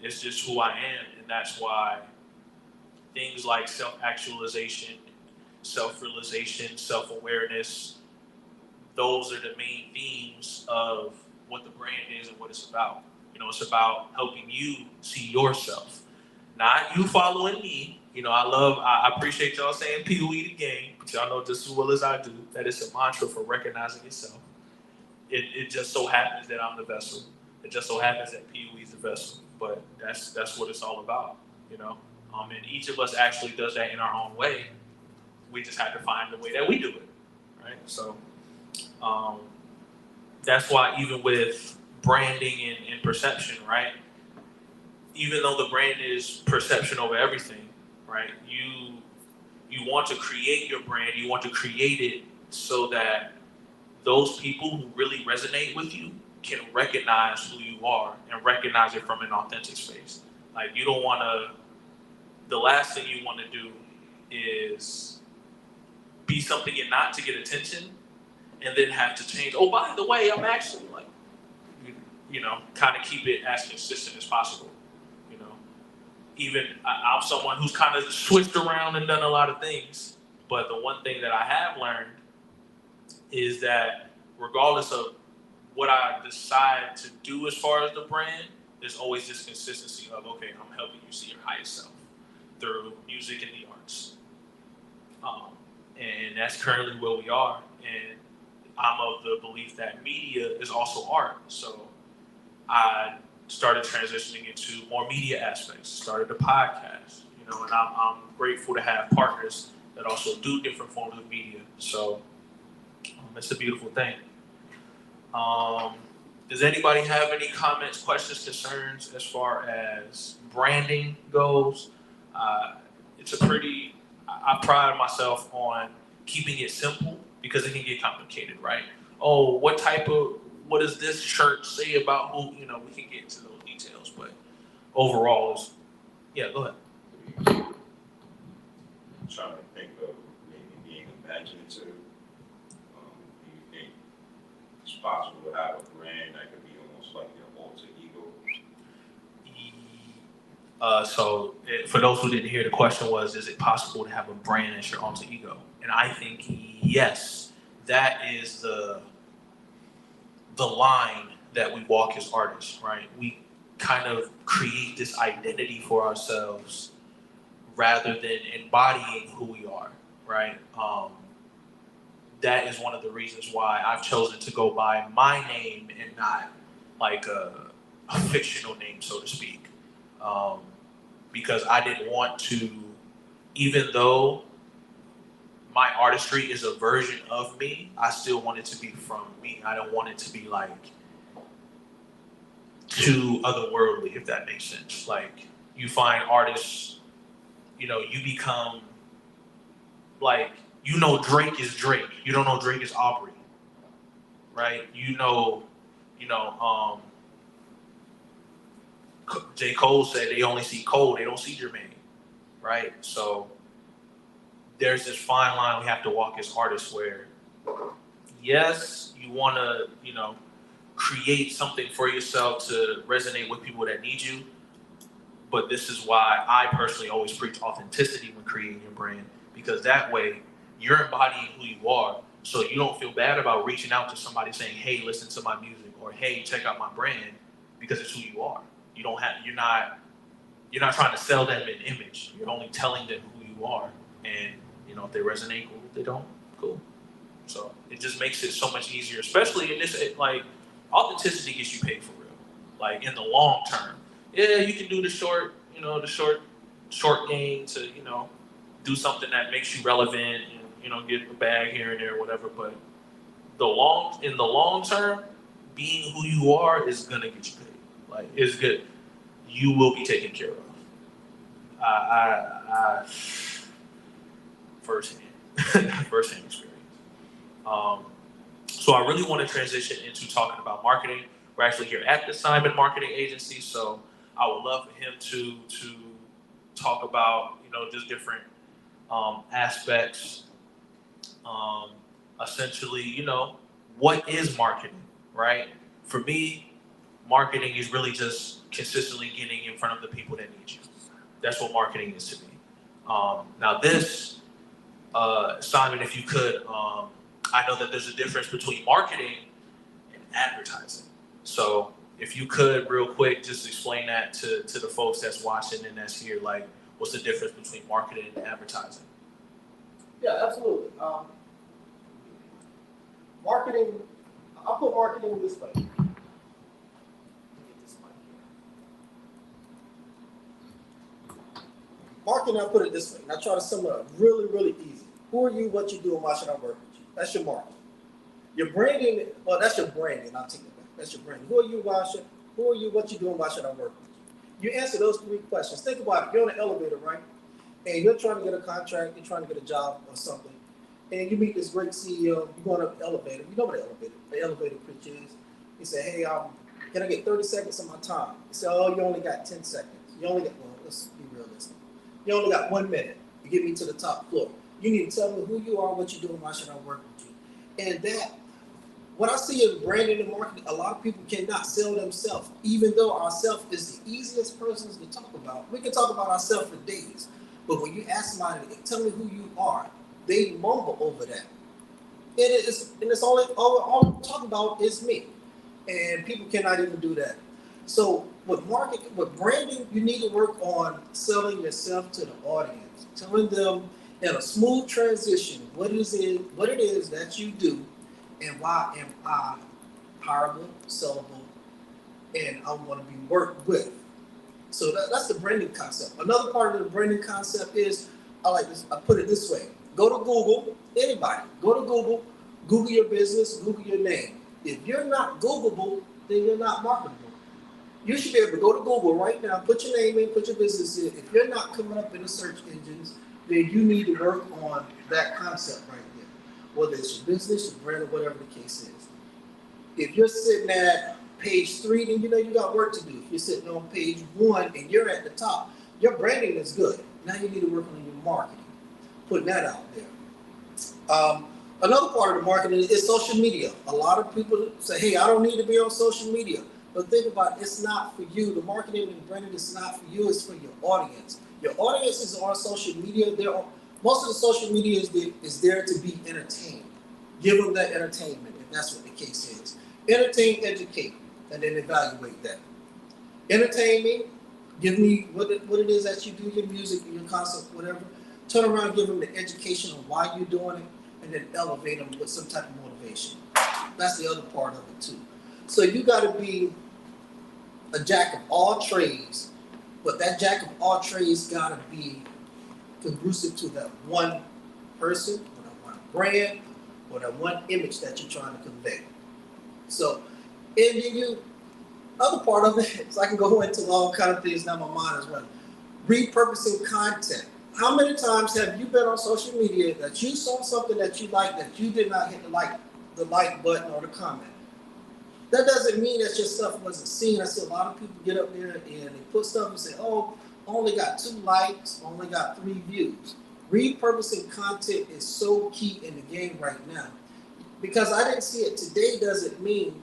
it's just who I am, and that's why things like self-actualization, self-realization, self-awareness, those are the main themes of what the brand is and what it's about. You know, it's about helping you see yourself, not you following me. You know, I appreciate y'all saying POE the game, but y'all know just as well as I do that it's a mantra for recognizing yourself. It just so happens that I'm the vessel. It just so happens that POE is the vessel. But that's what it's all about, you know. And each of us actually does that in our own way. We just have to find the way that we do it, right? So that's why even with branding and perception, right? Even though the brand is perception over everything, right? You want to create your brand, you want to create it so that those people who really resonate with you can recognize who you are and recognize it from an authentic space. Like, you don't want to, the last thing you want to do is be something you're not to get attention and then have to change. Oh, by the way, I'm actually like, you know, kind of keep it as consistent as possible. You know, even I'm someone who's kind of switched around and done a lot of things. But the one thing that I have learned is that regardless of what I decide to do as far as the brand, there's always this consistency of, okay, I'm helping you see your highest self through music and the arts. And that's currently where we are. And I'm of the belief that media is also art. So I started transitioning into more media aspects, started a podcast, you know, and I'm grateful to have partners that also do different forms of media. So it's a beautiful thing. Does anybody have any comments, questions, concerns as far as branding goes? It's a pretty, I pride myself on keeping it simple because it can get complicated, right? Oh, what does this shirt say about who, you know, we can get into those details, but overall, yeah, go ahead. I'm trying to think of maybe being imaginative. Do you think it's possible to have a brand that could be almost like your alter ego? For those who didn't hear, the question was, is it possible to have a brand as your alter ego? And I think yes, that is the line that we walk as artists, right? We kind of create this identity for ourselves rather than embodying who we are, right? That is one of the reasons why I've chosen to go by my name and not like a fictional name, so to speak. Because I didn't want to, even though my artistry is a version of me, I still want it to be from me. I don't want it to be like too otherworldly, if that makes sense. Like, you find artists, you know, you become like, you know, Drake is Drake. You don't know Drake is Aubrey, right? You know, J. Cole said they only see Cole, they don't see Jermaine, right? So there's this fine line we have to walk as artists where, yes, you want to, you know, create something for yourself to resonate with people that need you, but this is why I personally always preach authenticity when creating your brand, because that way you're embodying who you are, so you don't feel bad about reaching out to somebody saying, hey, listen to my music, or hey, check out my brand, because it's who you are. You're not you're not trying to sell them an image. You're only telling them who you are. And, you know, if they resonate, cool. If they don't, cool. So it just makes it so much easier, especially in this, like, authenticity gets you paid for real. Like, in the long term. Yeah, you can do the short, you know, the short game to, you know, do something that makes you relevant and, you know, get a bag here and there or whatever. But in the long term, being who you are is gonna get you paid. Like, it's good. You will be taken care of. I firsthand experience. So I really want to transition into talking about marketing. We're actually here at the Simon Marketing Agency, so I would love for him to talk about, you know, just different aspects. Essentially, you know, what is marketing, right? For me, marketing is really just consistently getting in front of the people that need you. That's what marketing is to me. Now this, Simon, if you could, I know that there's a difference between marketing and advertising. So if you could, real quick, just explain that to the folks that's watching and that's here, like, what's the difference between marketing and advertising? Yeah, absolutely. Marketing, I'll put marketing this way. Marketing, I'll put it this way. And I try to sum it up really, really easy. Who are you, what you do, and why should I work with you? That's your marketing. Your branding, well, that's your branding. I'll take it back. That's your branding. Who are you, what you do, and why should I work with you? You answer those 3 questions. Think about it. You're on an elevator, right? And you're trying to get a contract, you're trying to get a job or something. And you meet this great CEO, you're going up the elevator. You know what the elevator pitch is. You say, hey, can I get 30 seconds of my time? You say, oh, you only got 10 seconds. You only got, well, let's be realistic. You only got 1 minute to get me to the top floor. You need to tell me who you are, what you're doing, why should I work with you? And that, what I see in branding and marketing, a lot of people cannot sell themselves, even though ourselves is the easiest persons to talk about. We can talk about ourselves for days, but when you ask somebody, tell me who you are, they mumble over that. And it's all we talk about is me. And people cannot even do that. So with marketing, with branding, you need to work on selling yourself to the audience, telling them in a smooth transition what it is that you do and why am I hireable, sellable, and I want to be worked with. So that's the branding concept. Another part of the branding concept is, I put it this way. Go to Google, anybody, go to Google, Google your business, Google your name. If you're not Googleable, then you're not marketable. You should be able to go to Google right now, put your name in, put your business in. If you're not coming up in the search engines, then you need to work on that concept right there. Whether it's your business, your brand, or whatever the case is. If you're sitting at page 3, then you know you got work to do. If you're sitting on page 1 and you're at the top, your branding is good. Now you need to work on your marketing, putting that out there. Another part of the marketing is social media. A lot of people say, hey, I don't need to be on social media. But think about it, it's not for you. The marketing and branding is not for you, it's for your audience. Your audience is on social media. Most of the social media is there to be entertained. Give them that entertainment, if that's what the case is. Entertain, educate, and then evaluate that. Entertain me, give me what it is that you do, your music, your concept, whatever. Turn around, give them the education on why you're doing it, and then elevate them with some type of motivation. That's the other part of it too. So you got to be a jack of all trades, but that jack of all trades got to be conducive to that one person, or that one brand, or that one image that you're trying to convey. So, and then other part of it is I can go into all kind of things now in my mind as well. Repurposing content. How many times have you been on social media that you saw something that you liked that you did not hit the like button or the comment? That doesn't mean that your stuff wasn't seen. I see a lot of people get up there and they put stuff and say, oh, only got 2 likes, only got 3 views. Repurposing content is so key in the game right now. Because I didn't see it today doesn't mean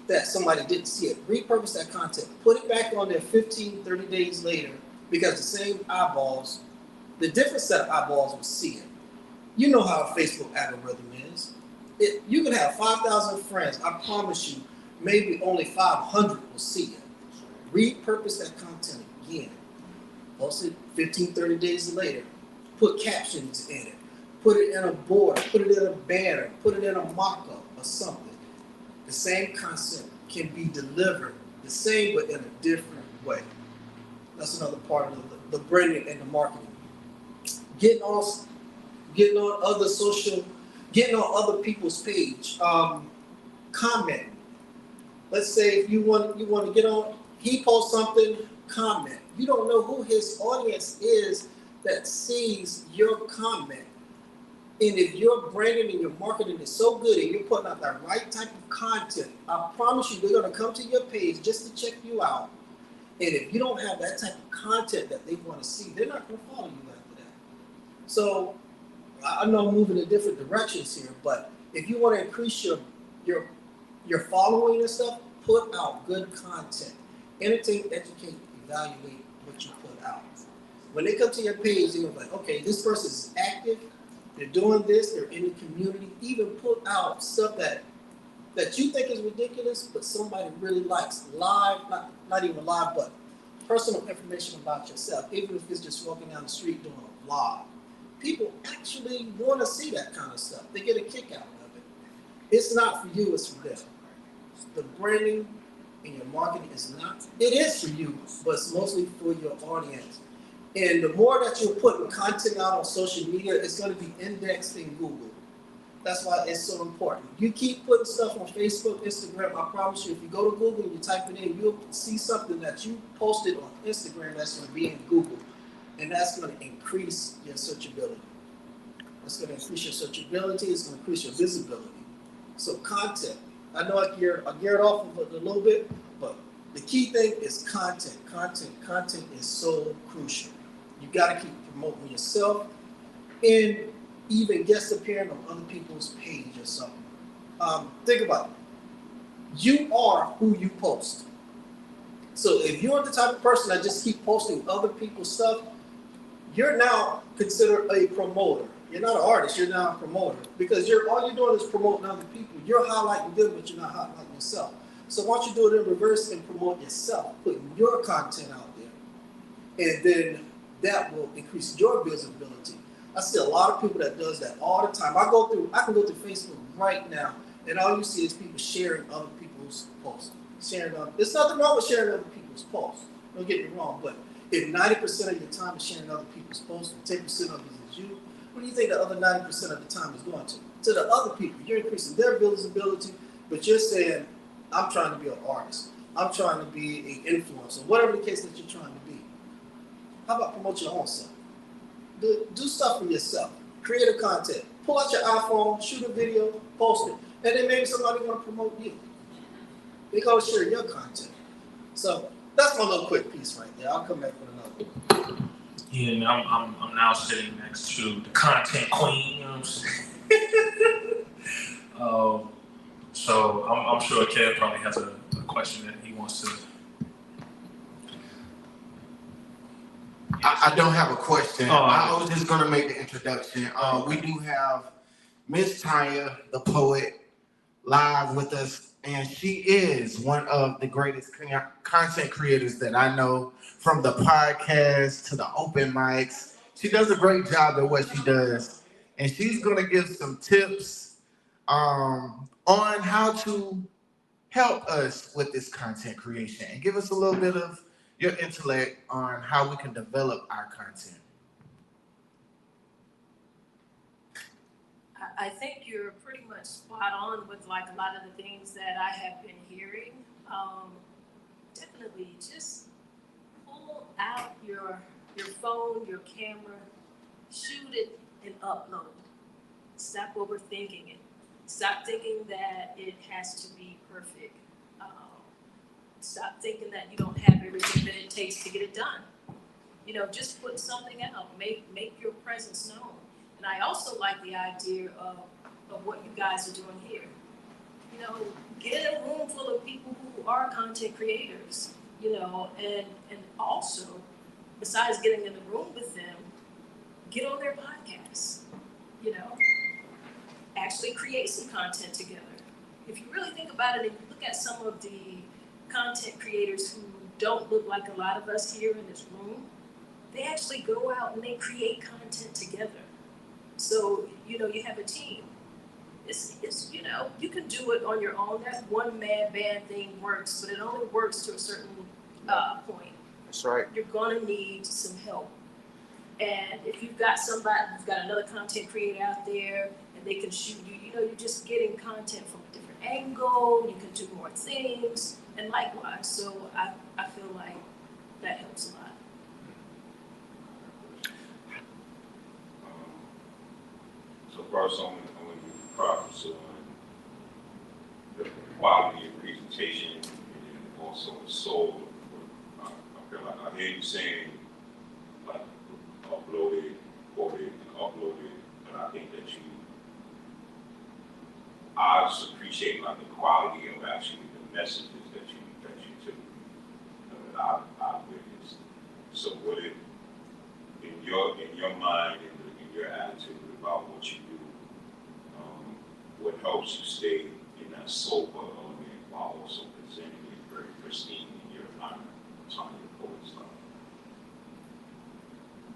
that somebody didn't see it. Repurpose that content. Put it back on there 15, 30 days later because the same eyeballs, the different set of eyeballs will see it. You know how a Facebook algorithm is. You can have 5,000 friends. I promise you, maybe only 500 will see it. Repurpose that content again. post it 15, 30 days later, put captions in it, put it in a board, put it in a banner, put it in a mock-up or something. The same concept can be delivered the same but in a different way. That's another part of the branding and the marketing. Getting on other people's page, comment. Let's say if you want to get on, he posts something, comment. You don't know who his audience is that sees your comment. And if your branding and your marketing is so good and you're putting out the right type of content, I promise you they're going to come to your page just to check you out. And if you don't have that type of content that they want to see, they're not going to follow you after that. So I know I'm moving in different directions here, but if you want to increase your following and stuff, put out good content. Entertain, educate, evaluate what you put out. When they come to your page, they're like, okay, this person is active. They're doing this. They're in the community. Even put out stuff that you think is ridiculous, but somebody really likes. Live, not even live, but personal information about yourself. Even if it's just walking down the street doing a vlog. People actually want to see that kind of stuff. They get a kick out of it. It's not for you, it's for them. The branding and your marketing is not. It is for you, but it's mostly for your audience. And the more that you're putting content out on social media, it's going to be indexed in Google. That's why it's so important. You keep putting stuff on Facebook, Instagram, I promise you, if you go to Google and you type it in, you'll see something that you posted on Instagram that's going to be in Google. And that's going to increase your searchability. It's going to increase your searchability. It's going to increase your visibility. So content. I know I geared off of it a little bit, but the key thing is content. Content is so crucial. You got to keep promoting yourself and even guest appearing on other people's page or something. Think about it. You are who you post. So if you're the type of person that just keep posting other people's stuff, you're now considered a promoter. You're not an artist, you're now a promoter. Because all you're doing is promoting other people. You're highlighting them, but you're not highlighting yourself. So why don't you do it in reverse and promote yourself, putting your content out there. And then that will increase your visibility. I see a lot of people that does that all the time. I can go through Facebook right now, and all you see is people sharing other people's posts. There's nothing wrong with sharing other people's posts. Don't get me wrong, but if 90% of your time is sharing other people's posts and 10% of it is you, what do you think the other 90% of the time is going to? To the other people. You're increasing their visibility, but you're saying, I'm trying to be an artist. I'm trying to be an influencer, whatever the case that you're trying to be. How about promote your own self? Do stuff for yourself. Create a content. Pull out your iPhone, shoot a video, post it, and then maybe somebody want to promote you. They're going to share your content. So that's my little quick piece right there. I'll come back with another one. Yeah, and I'm now sitting next to the content queen. You know what I'm saying? So I'm sure Kev probably has a question that he wants to. I don't have a question. Oh, I was just going to make the introduction. We do have Miss Tanya, the poet, live with us, and she is one of the greatest content creators that I know, from the podcast to the open mics. She does a great job at what she does, and she's going to give some tips on how to help us with this content creation and give us a little bit of your intellect on how we can develop our content. I think you're pretty much spot on with like a lot of the things that I have been hearing. Definitely just pull out your phone, your camera, shoot it and upload. Stop overthinking it. Stop thinking that it has to be perfect. Stop thinking that you don't have everything that it takes to get it done. You know, just put something out. Make your presence known. And I also like the idea of what you guys are doing here. You know, get in a room full of people who are content creators, you know, and also, besides getting in the room with them, get on their podcasts, you know, actually create some content together. If you really think about it, and you look at some of the content creators who don't look like a lot of us here in this room, they actually go out and they create content together. So, you know, you have a team. It's you know, you can do it on your own. That one man band thing works, but it only works to a certain point. That's right. You're gonna need some help. And if you've got somebody who's got another content creator out there and they can shoot you, you know, you're just getting content from a different angle, you can do more things, and likewise. So I feel like that helps a lot. So first, I'm gonna give you props on the quality of presentation and then also the soul. I feel like I hear you saying like upload it, quote it, and upload it, and I think that I just appreciate like the quality of actually the messages that you took that I witnessed. So what it in your mind and in your attitude about what you do, what helps you stay in that sober element while also presenting it very pristine in your honor, time your poet style?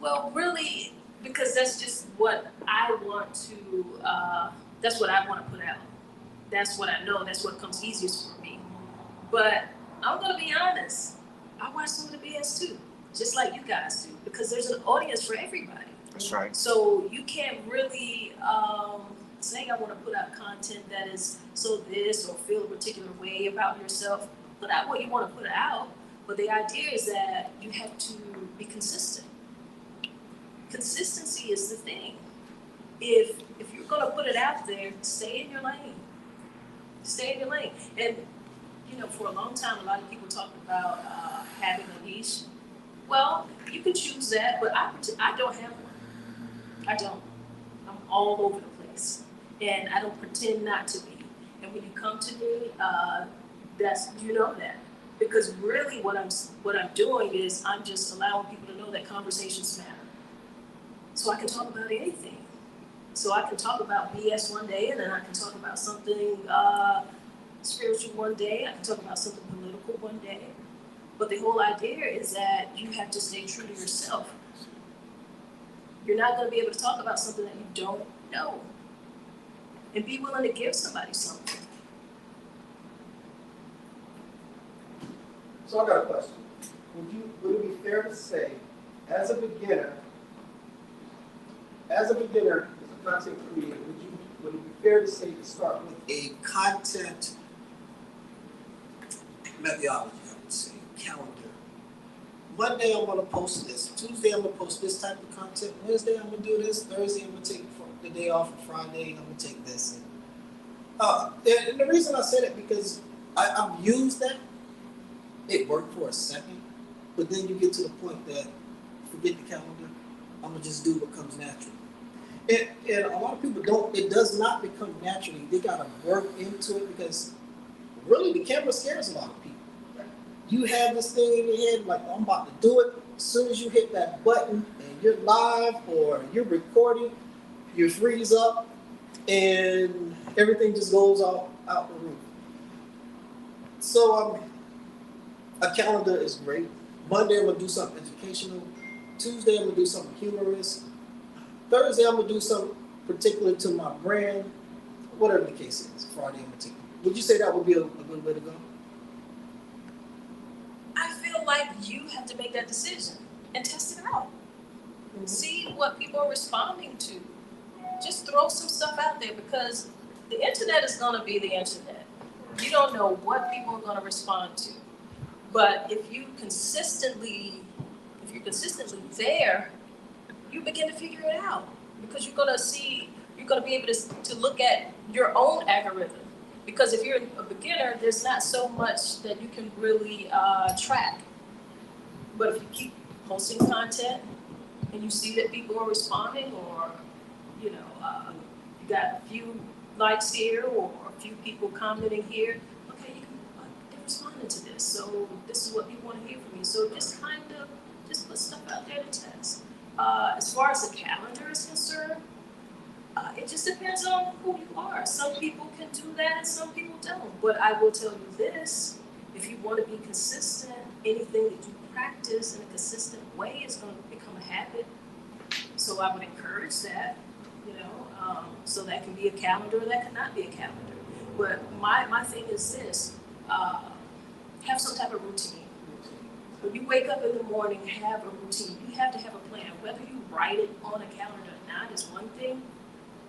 Well, really, because that's just what I want to, that's what I want to put out. That's what I know, that's what comes easiest for me. But I'm going to be honest, I watch some of the BS too, just like you guys do, because there's an audience for everybody. That's right. So you can't really say I want to put out content that is so this or feel a particular way about yourself. Put out what you want to put out, but the idea is that you have to be consistent. Consistency is the thing. If you're gonna put it out there, stay in your lane. Stay in your lane. And you know, for a long time, a lot of people talked about having a niche. Well, you can choose that, but I don't have one. I don't. I'm all over the place, and I don't pretend not to be. And when you come to me, that's you know that. Because really, what I'm doing is I'm just allowing people to know that conversations matter. So I can talk about anything. So I can talk about BS one day, and then I can talk about something spiritual one day. I can talk about something political one day. But the whole idea is that you have to stay true to yourself. You're not going to be able to talk about something that you don't know. And be willing to give somebody something. So I got a question. Would it be fair to say, as a beginner, as a content creator, would it be fair to say to start with a content methodology, I would say, calendar? Monday I'm gonna post this, Tuesday I'm gonna post this type of content, Wednesday I'm gonna do this, Thursday I'm gonna take the day off, and Friday I'm gonna take this. And the reason I said it because I've used that. It worked for a second, but then you get to the point that forget the calendar, I'm gonna just do what comes natural. And a lot of people don't, it does not become naturally. They gotta work into it because really the camera scares a lot of people. You have this thing in your head, like, I'm about to do it. As soon as you hit that button and you're live or you're recording, you freeze up and everything just goes out the roof. So a calendar is great. Monday I'm gonna do something educational. Tuesday I'm gonna do something humorous. Thursday I'm gonna do something particular to my brand. Whatever the case is. Friday I'm gonna take. Would you say that would be a good way to go? I feel like you have to make that decision and test it out. Mm-hmm. See what people are responding to. Just throw some stuff out there because the internet is gonna be the internet. You don't know what people are gonna respond to. But if you're consistently there, you begin to figure it out because you're gonna be able to look at your own algorithm. Because if you're a beginner, there's not so much that you can really track. But if you keep posting content and you see that people are responding, or you got a few likes here or a few people commenting here, okay, they're responding to this. So this is what people want to hear from you. So just put stuff out there to test. As far as the calendar is concerned, it just depends on who you are. Some people can do that and some people don't. But I will tell you this, if you want to be consistent, anything that you practice in a consistent way is going to become a a habit. So I would encourage that, so that can be a calendar, that cannot be a calendar. But my thing is this, have some type of routine. When you wake up in the morning, have a routine. You have to have a plan. Whether you write it on a calendar or not is one thing,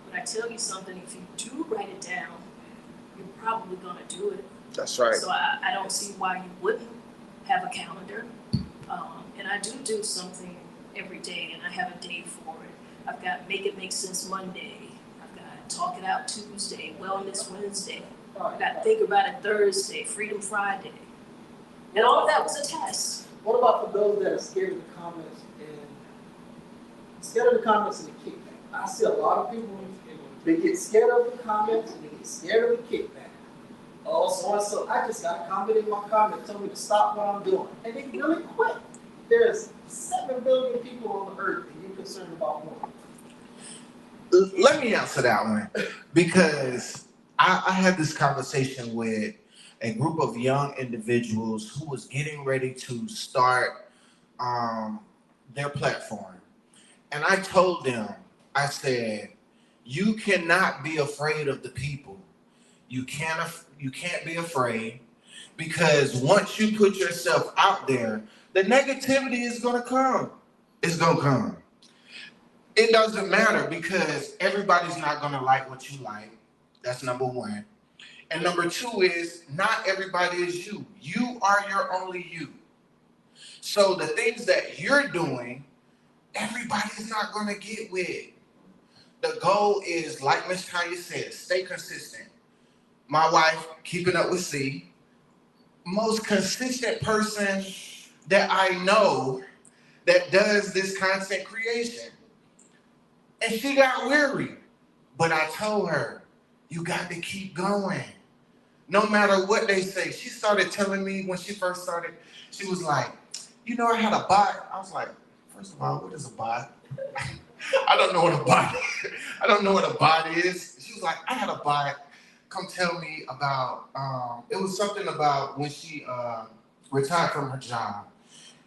but I tell you something, if you do write it down, you're probably gonna do it. That's right. So I don't see why you wouldn't have a calendar. And I do something every day, and I have a day for it. I've got Make It Make Sense Monday. I've got Talk It Out Tuesday, Wellness Wednesday. I've got Think About It Thursday, Freedom Friday. And all of that was a test. What about for those that are scared of the comments and the kickback? I see a lot of people, they get scared of the comments and they get scared of the kickback. Oh, so I just got a comment in my comment telling me to stop what I'm doing. And they really quit. There's 7 billion people on the earth and you're concerned about one. Let me answer that one, because I had this conversation with a group of young individuals who was getting ready to start their platform. And I told them, I said, you cannot be afraid of the people. You can't be afraid, because once you put yourself out there, the negativity is gonna come. It's gonna come. It doesn't matter, because everybody's not gonna like what you like. That's number one. And number two is, not everybody is you. You are your only you. So the things that you're doing, everybody's not gonna get with. The goal is, like Miss Tanya said, stay consistent. My wife, keeping up with C, most consistent person that I know that does this content creation. And she got weary. But I told her, you got to keep going. No matter what they say. She started telling me when she first started, she was like, I had a bot. I was like, first of all, what is a bot? I don't know what a bot is. I don't know what a bot is. She was like, I had a bot come tell me about, it was something about when she retired from her job.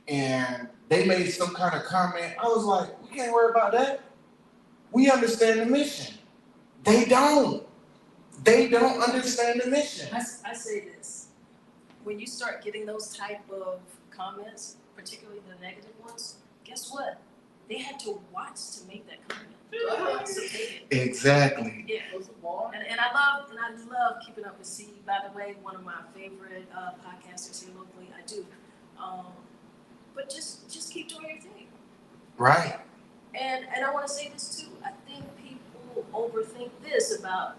And they made some kind of comment. I was like, we can't worry about that. We understand the mission. They don't. They don't understand the mission. I say this. When you start getting those type of comments, particularly the negative ones, guess what? They had to watch to make that comment. So take it. Exactly. Yeah. And I love Keeping Up with C. By the way, one of my favorite podcasters here locally. I do. But just keep doing your thing. Right. And I want to say this too. I think people overthink this about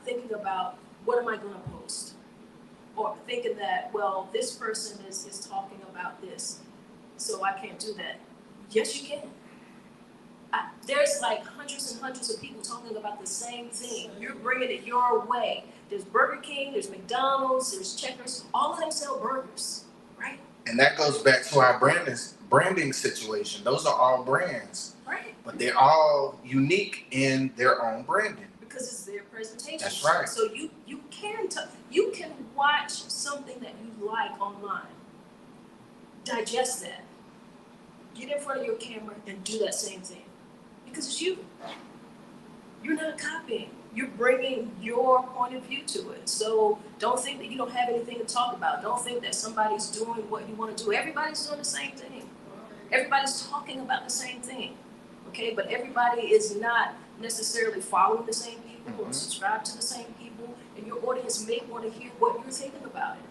thinking about, what am I going to post? Or thinking that, well, this person is talking about this, so I can't do that. Yes, you can. There's like hundreds and hundreds of people talking about the same thing. You're bringing it your way. There's Burger King, there's McDonald's, there's Checkers. All of them sell burgers, right? And that goes back to our branding situation. Those are all brands. Right. But they're all unique in their own branding. Because it's their presentation. That's right. So you can watch something that you like online. Digest that. Get in front of your camera and do that same thing. Because it's you. You're not copying. You're bringing your point of view to it. So don't think that you don't have anything to talk about. Don't think that somebody's doing what you want to do. Everybody's doing the same thing. Everybody's talking about the same thing. Okay, but everybody is not necessarily following the same people or subscribe to the same people, and your audience may want to hear what you're thinking about it.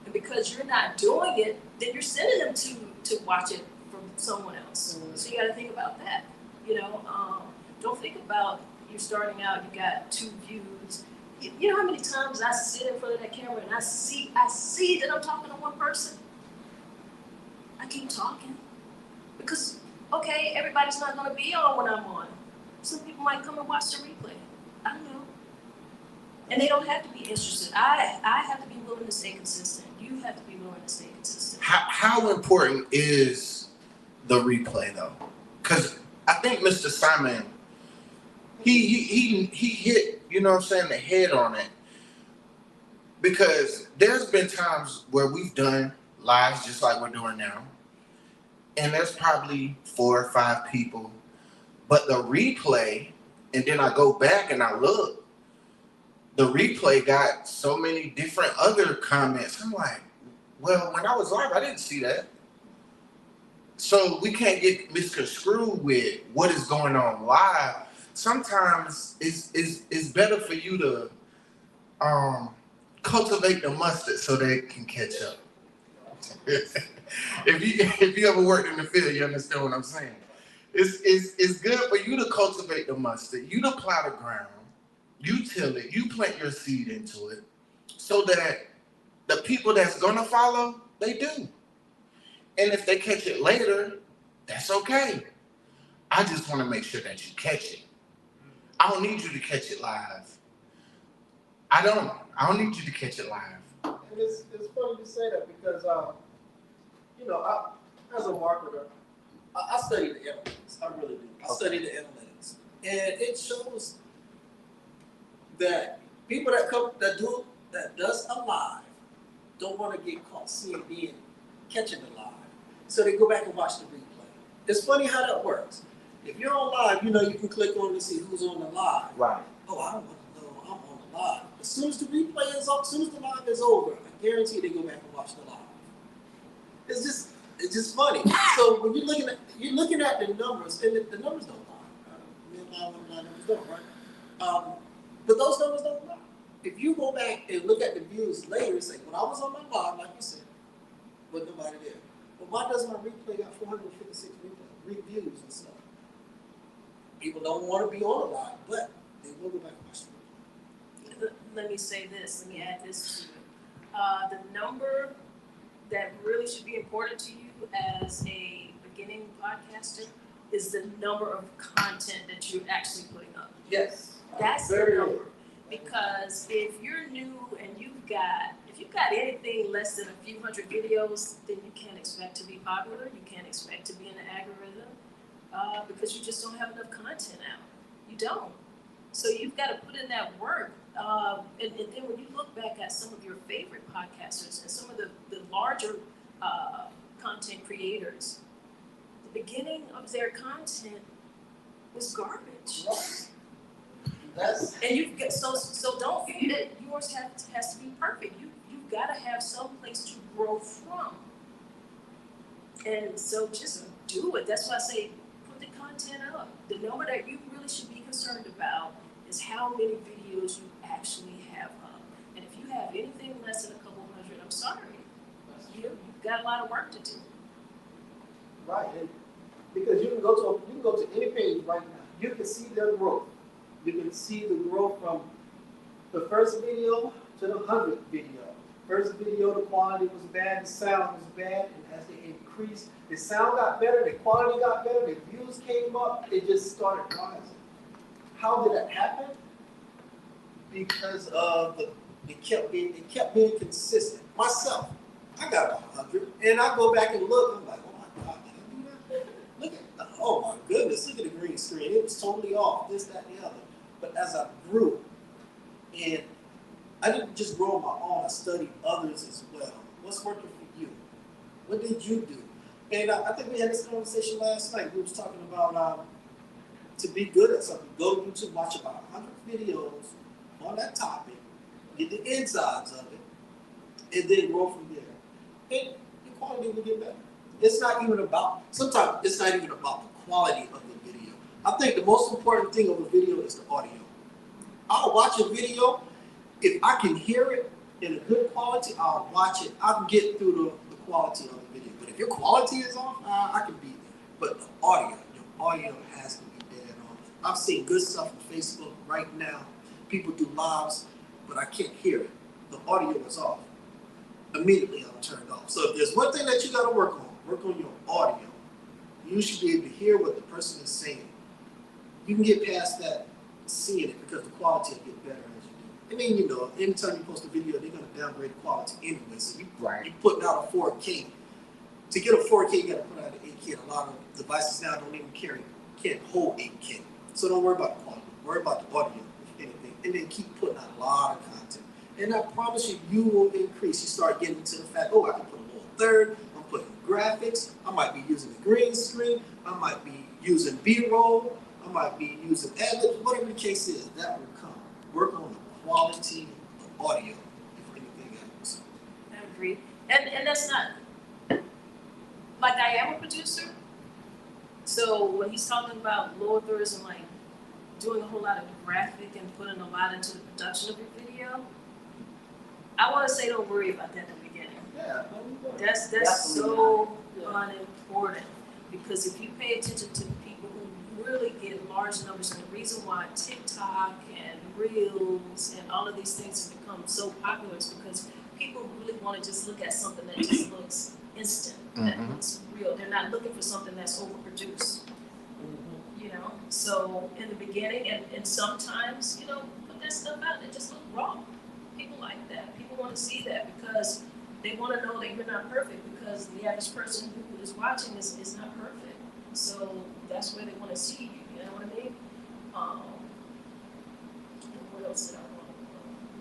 And because you're not doing it, then you're sending them to watch it from someone else. So you got to think about that. Don't think about you're starting out, you got 2 views. You know how many times I sit in front of that camera and I see that I'm talking to one person? I keep talking. Because, okay, everybody's not going to be on when I'm on. Some people might come and watch the replay. I don't know. And they don't have to be interested. I have to be willing to stay consistent. You have to be willing to stay consistent. How important is the replay, though? Because I think Mr. Simon, he hit, the head on it. Because there's been times where we've done lives just like we're doing now. and there's probably 4 or 5 people. But the replay, and then I go back and I look, the replay got so many different other comments. I'm like, well, when I was live, I didn't see that. So we can't get misconstrued with what is going on live. Sometimes it's better for you to cultivate the mustard so they can catch up. if you ever worked in the field, you understand what I'm saying. It's good for you to cultivate the mustard, you to plow the ground, you till it, you plant your seed into it, so that the people that's gonna follow, they do. And if they catch it later, that's okay. I just want to make sure that you catch it. I don't need you to catch it live. I don't need you to catch it live. And it's funny to say that because, you know, I, as a marketer, I study the analytics. I really do. I study the analytics. And it shows that people that does a live don't want to get caught catching the live. So they go back and watch the replay. It's funny how that works. If you're on live, you know you can click on to see who's on the live. Right. Oh, I don't want to know I'm on the live. As soon as the replay is up, as soon as the live is over, I guarantee they go back and watch the live. It's just funny. So when you're looking at the numbers, and the numbers don't lie. Numbers don't, right? But those numbers don't lie. If you go back and look at the views later and say, when I was on my live, like you said, but nobody there. But why does my replay got 456 reviews and stuff? People don't want to be on the live, but they will go back and watch the replay. Let me say this, let me add this to it. The number that really should be important to you as a beginning podcaster is the number of content that you're actually putting up. Yes. That's the number. Because if you're new and if you've got anything less than a few hundred videos, then you can't expect to be popular. You can't expect to be in the algorithm because you just don't have enough content out. You don't. So you've got to put in that work. And then when you look back at some of your favorite podcasters and some of the larger content creators, the beginning of their content was garbage. And you've got so don't feel that yours has to be perfect. You've got to have some place to grow from. And so just do it. That's why I say put the content up. The number that you really should be concerned about is how many videos you actually have up. And if you have anything less than a couple hundred, I'm sorry. You've got a lot of work to do. Right. And because you can go to any page right now. You can see their growth. You can see the growth from the first video to the 100th video. First video, the quality was bad, the sound was bad, and as they increased, the sound got better, the quality got better, the views came up, it just started rising. How did that happen? Because of it kept being consistent. Myself, I got 100, and I go back and look, I'm like, oh my God, did I do that? Look at, oh my goodness, look at the green screen. It was totally off, this, that, and the other. But as I grew, and I didn't just grow on my own, I studied others as well. What's working for you? What did you do? And I think we had this conversation last night. We was talking about to be good at something, go to YouTube, watch about 100 videos on that topic, get the insides of it, and then grow from there. And the quality will get better. It's not even about, sometimes it's not even about the quality of the video. I think the most important thing of a video is the audio. I'll watch a video, if I can hear it in a good quality, I'll watch it. I can get through the quality of the video. But if your quality is off, I can be there. But the audio, your audio has to be dead on. I've seen good stuff on Facebook right now. People do lives, but I can't hear it. The audio is off. Immediately I'll turn it off. So if there's one thing that you gotta work on your audio. You should be able to hear what the person is saying. You can get past that seeing it because the quality will get better as you do. And then, you know, anytime you post a video, they're going to downgrade the quality anyway. So you're putting out a 4K. To get a 4K, you got to put out an 8K. A lot of devices now don't even can't hold 8K. So don't worry about the quality. Worry about the audio, if anything. And then keep putting out a lot of content. And I promise you, you will increase. You start getting to the fact, oh, I can put a little third, I'm putting gray. graphics, I might be using a green screen, I might be using B-roll, I might be using ad-libs, whatever the case is, that will come. Work on the quality of audio, if anything else. I agree. And that's not, like, I am a producer, so when he's talking about low-thirds and like doing a whole lot of graphic and putting a lot into the production of your video, I want to say don't worry about that in the beginning. Yeah. That's so unimportant, because if you pay attention to people who really get large numbers, and the reason why TikTok and Reels and all of these things have become so popular is because people really want to just look at something that just looks instant, that looks real. They're not looking for something that's overproduced. You know, so in the beginning, and sometimes, you know, put that stuff out and it just look raw. People like that. People want to see that because they want to know that you're not perfect, because the average person who is watching is not perfect. So that's where they want to see you. You know what I mean? And what else did I want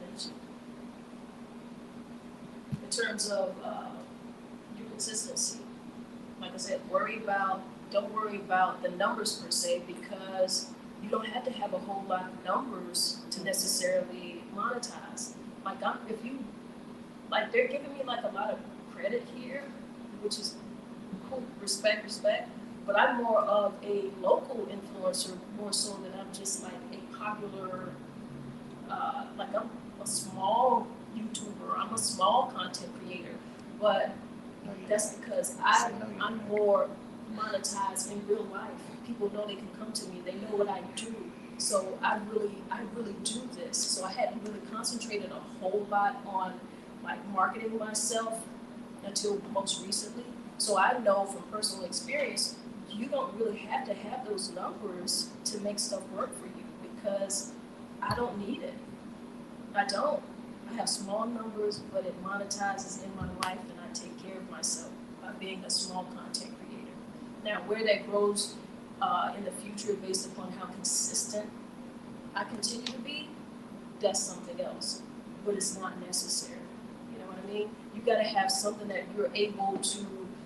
to mention? In terms of your consistency, like I said, don't worry about the numbers per se, because you don't have to have a whole lot of numbers to necessarily monetize. Like they're giving me like a lot of credit here, which is cool, respect, but I'm more of a local influencer more so than I'm just like a popular, like I'm a small YouTuber, I'm a small content creator, but that's because I'm more monetized in real life. People know they can come to me, they know what I do. So I really do this. So I hadn't really concentrated a whole lot on like marketing myself until most recently. So I know from personal experience, you don't really have to have those numbers to make stuff work for you, because I don't need it. I don't. I have small numbers, but it monetizes in my life, and I take care of myself by being a small content creator. Now, where that grows in the future based upon how consistent I continue to be, that's something else, but it's not necessary. You know what I mean? You gotta have something that you're able to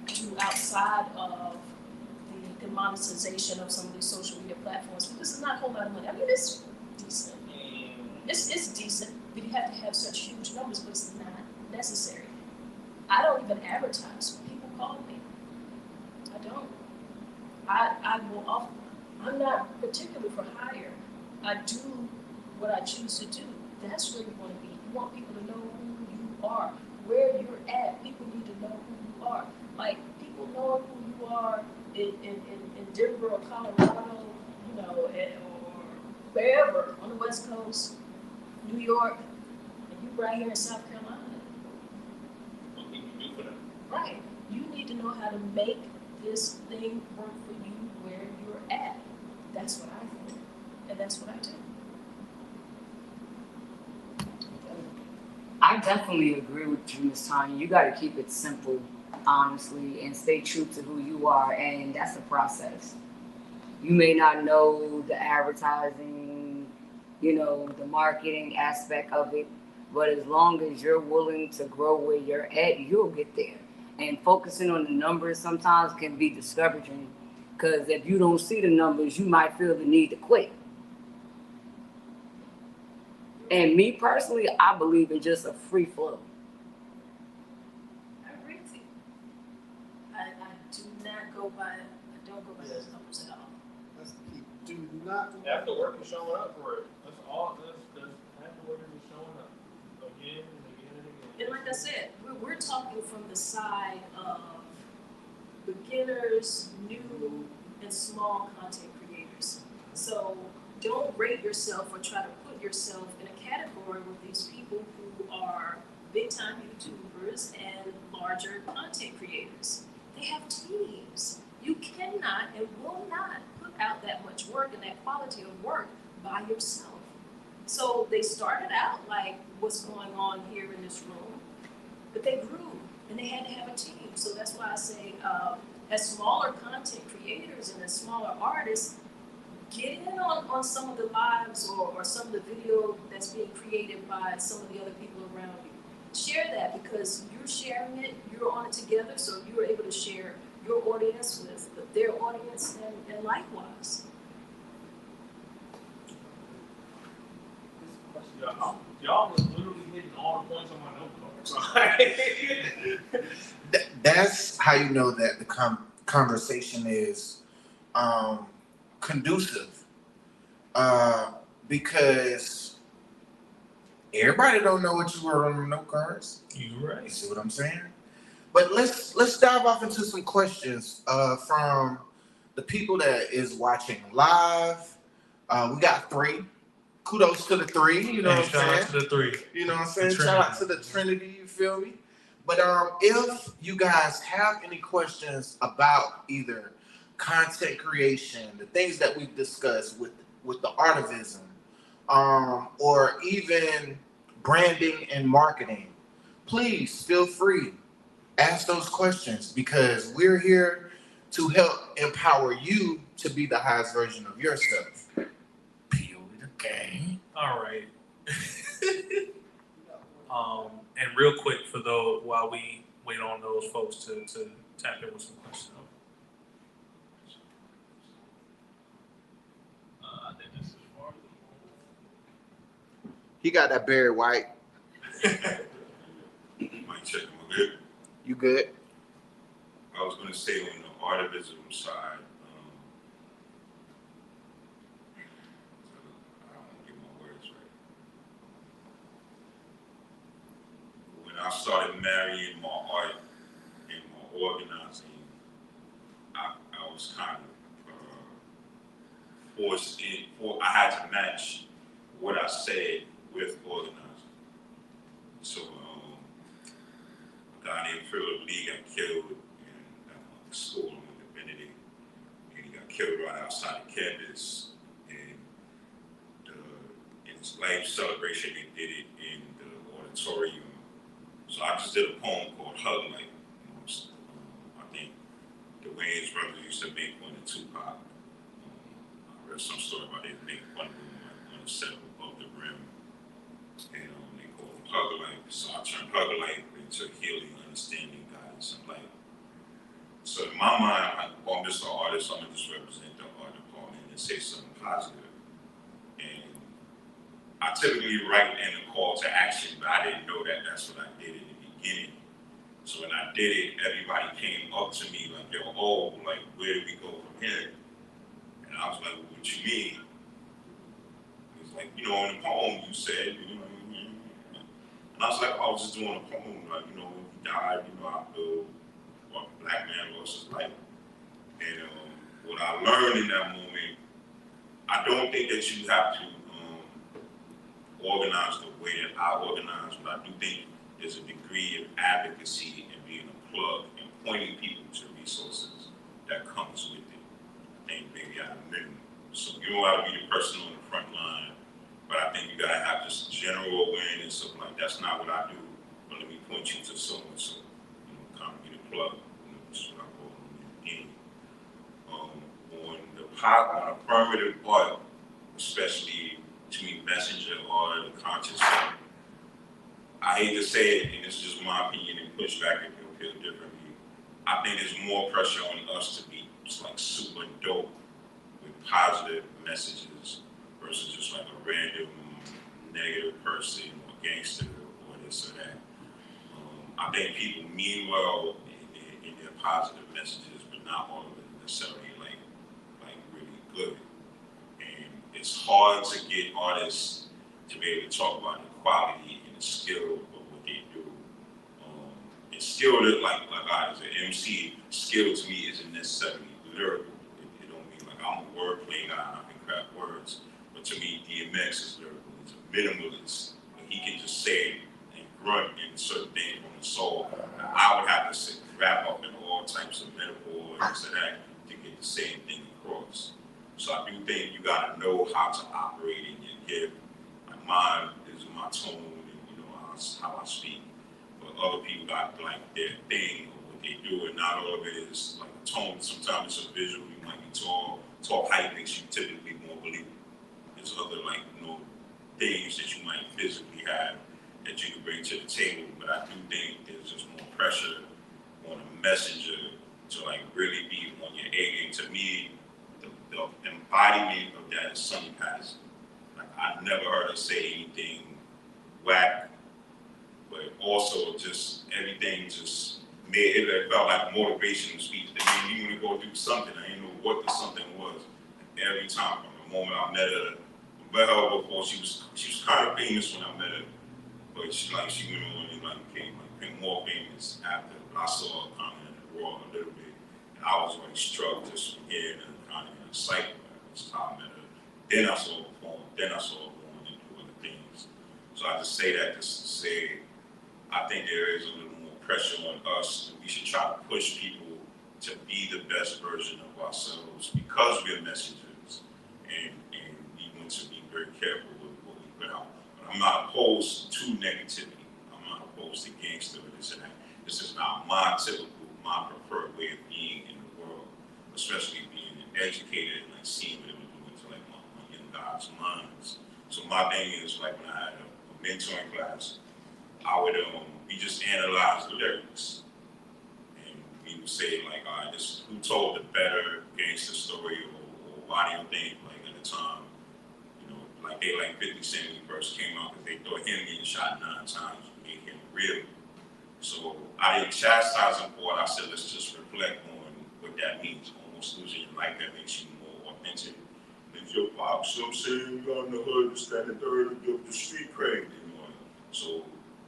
do outside of the monetization of some of these social media platforms, but this is not a whole lot of money. I mean, it's decent. It's decent, but you have to have such huge numbers, but it's not necessary. I don't even advertise when people call me. I don't. I will often, I'm not particular for hire. I do what I choose to do. That's where you want to be. You want people to know who you are, where you're at. People need to know who you are. Like, people know who you are in Denver or Colorado, you know, or wherever on the West Coast, New York, and you right here in South Carolina. What can you do for them? Right. You need to know how to make this thing work for you where you're at. That's what I think, and that's what I do. I definitely agree with you, Ms. Tanya. You got to keep it simple, honestly, and stay true to who you are, and that's a process. You may not know the advertising, you know, the marketing aspect of it, but as long as you're willing to grow where you're at, you'll get there. And focusing on the numbers sometimes can be discouraging, because if you don't see the numbers, you might feel the need to quit. And me personally, I believe in just a free flow. I agree with you. I do not go by, I don't go by those numbers at all. That's the key. Do not. Half the work is showing up for it. That's all. That's half the work is showing up again and again and again. And like I said, we're talking from the side of beginners, new, and small content creators. So don't rate yourself or try to put yourself in a category with these people who are big-time YouTubers and larger content creators. They have teams. You cannot and will not put out that much work and that quality of work by yourself. So they started out like what's going on here in this room, but they grew and they had to have a team. So that's why I say, as smaller content creators and as smaller artists, get in on some of the lives or some of the video that's being created by some of the other people around you. share that, because you're sharing it, you're on it together, so you're able to share your audience with their audience and likewise. Y'all was literally hitting all the points on my notebook. That's how you know that the conversation is conducive, because everybody don't know what you wrote on the note cards. You right. You see what I'm saying? But let's dive off into some questions from the people that is watching live. We got 3. Kudos to the 3. You know what I'm shout saying? out to the 3. You know what I'm saying? Shout out to the Trinity. You feel me? But if you guys have any questions about either content creation, the things that we've discussed with the artivism, or even branding and marketing, please feel free. Ask those questions, because we're here to help empower you to be the highest version of yourself. Peel the game. All right. And real quick, for those, while we wait on those folks to tap in with some questions. I think this is far. He got that Barry White. Might check them good. You good? I was going to say on the artivism side, I don't want to get my words right. When I started marrying my art and my organizing, I was kind of forced in, I had to match what I said with organizing. So, a guy named Philip Lee got killed in school in Benedict, and he got killed right outside the campus. And in his life celebration, they did it in the auditorium. So I just did a poem called Hug Life. I think the Wayne's brothers used to make one of Tupac. I read some story about they make one of them on a set above the rim, and they call them Hug Life. So I turned Hug Life into healing, understanding, guidance, and light. So in my mind, I'm just an artist, I'm gonna just represent the art department and say something positive. And I typically write in a call to action, but I didn't know that that's what I did in the beginning. So when I did it, everybody came up to me like, yo, oh, like, where do we go from here? And I was like, well, what you mean? He was like, you know, in the poem you said, you know, and I was like, I was just doing a poem, like, you know, when he died, you know, I feel a black man lost his life. And what I learned in that moment, I don't think that you have to organize the way that I organize, but I do think there's a degree of advocacy and being a plug and pointing people to resources that comes with it. I think maybe at a minimum. So you don't have to be the person on the front line, but I think you gotta have just general awareness of like, that's not what I do, but let me point you to so and so, you know, kind of be the plug, you know, which is what I call it in on affirmative art, especially to me, messenger art, the conscious art. I hate to say it, and this is just my opinion, and push back if you'll feel differently. I think there's more pressure on us to be just like super dope with positive messages versus just like a random negative person or gangster or this or that. I think people mean well in their positive messages, but not all of it necessarily like really good. And it's hard to get artists to be able to talk about the quality and the skill of what they do. And skill, like I as an MC, skill to me isn't necessarily lyrical. It don't mean like I'm a wordplay guy and I can craft words. But to me, DMX is lyrical. He's a minimalist. Like he can just say and grunt in certain things from the soul. I would have to wrap up in all types of metaphors and this and that to get the same thing across. So I do think you gotta know how to operate in your gift. Like mine is my tone and you know how I speak. But other people got like their thing or what they do, and not all of it is like a tone. Sometimes it's a visual. You might be tall height makes you typically more believable. There's other like things that you might physically have that you can bring to the table, but I do think there's just more pressure on a messenger to like really be on your A game. To me, the embodiment of that is Sonny Patterson. Like I never heard her say anything whack, but also just everything just made it felt like a motivational speech. That made me want to go do something. I didn't know what the something was. And every time from the moment I met her before she was kind of famous when I met her, but she went on and like became more famous after. But I saw her kind of in the world a little bit, and I was like struck just from hearing her kind of excited. That's how I met her. Then I saw her perform. Then I saw her going and do other things. So I just say that just to say, I think there is a little more pressure on us. We should try to push people to be the best version of ourselves because we're messengers, and we want to be very careful with what we put out. But I'm not opposed to negativity. I'm not opposed to gangster or this and that. This is not my preferred way of being in the world, especially being educated and like seeing what it was doing to like my young guys' minds. So my thing is like when I had a mentoring class, I would we just analyze the lyrics. We would say like, all right, this who told the better gangster story, or why do you think like at the time, you know, like they like 50 Cent when he first came out because they thought him getting shot 9 times made him real. So I didn't chastise him for it. I said let's just reflect on what that means. Almost losing your life that makes you more authentic. If your pops, you know what I'm saying, you got in the hood, standing third of the street crazy, you know. So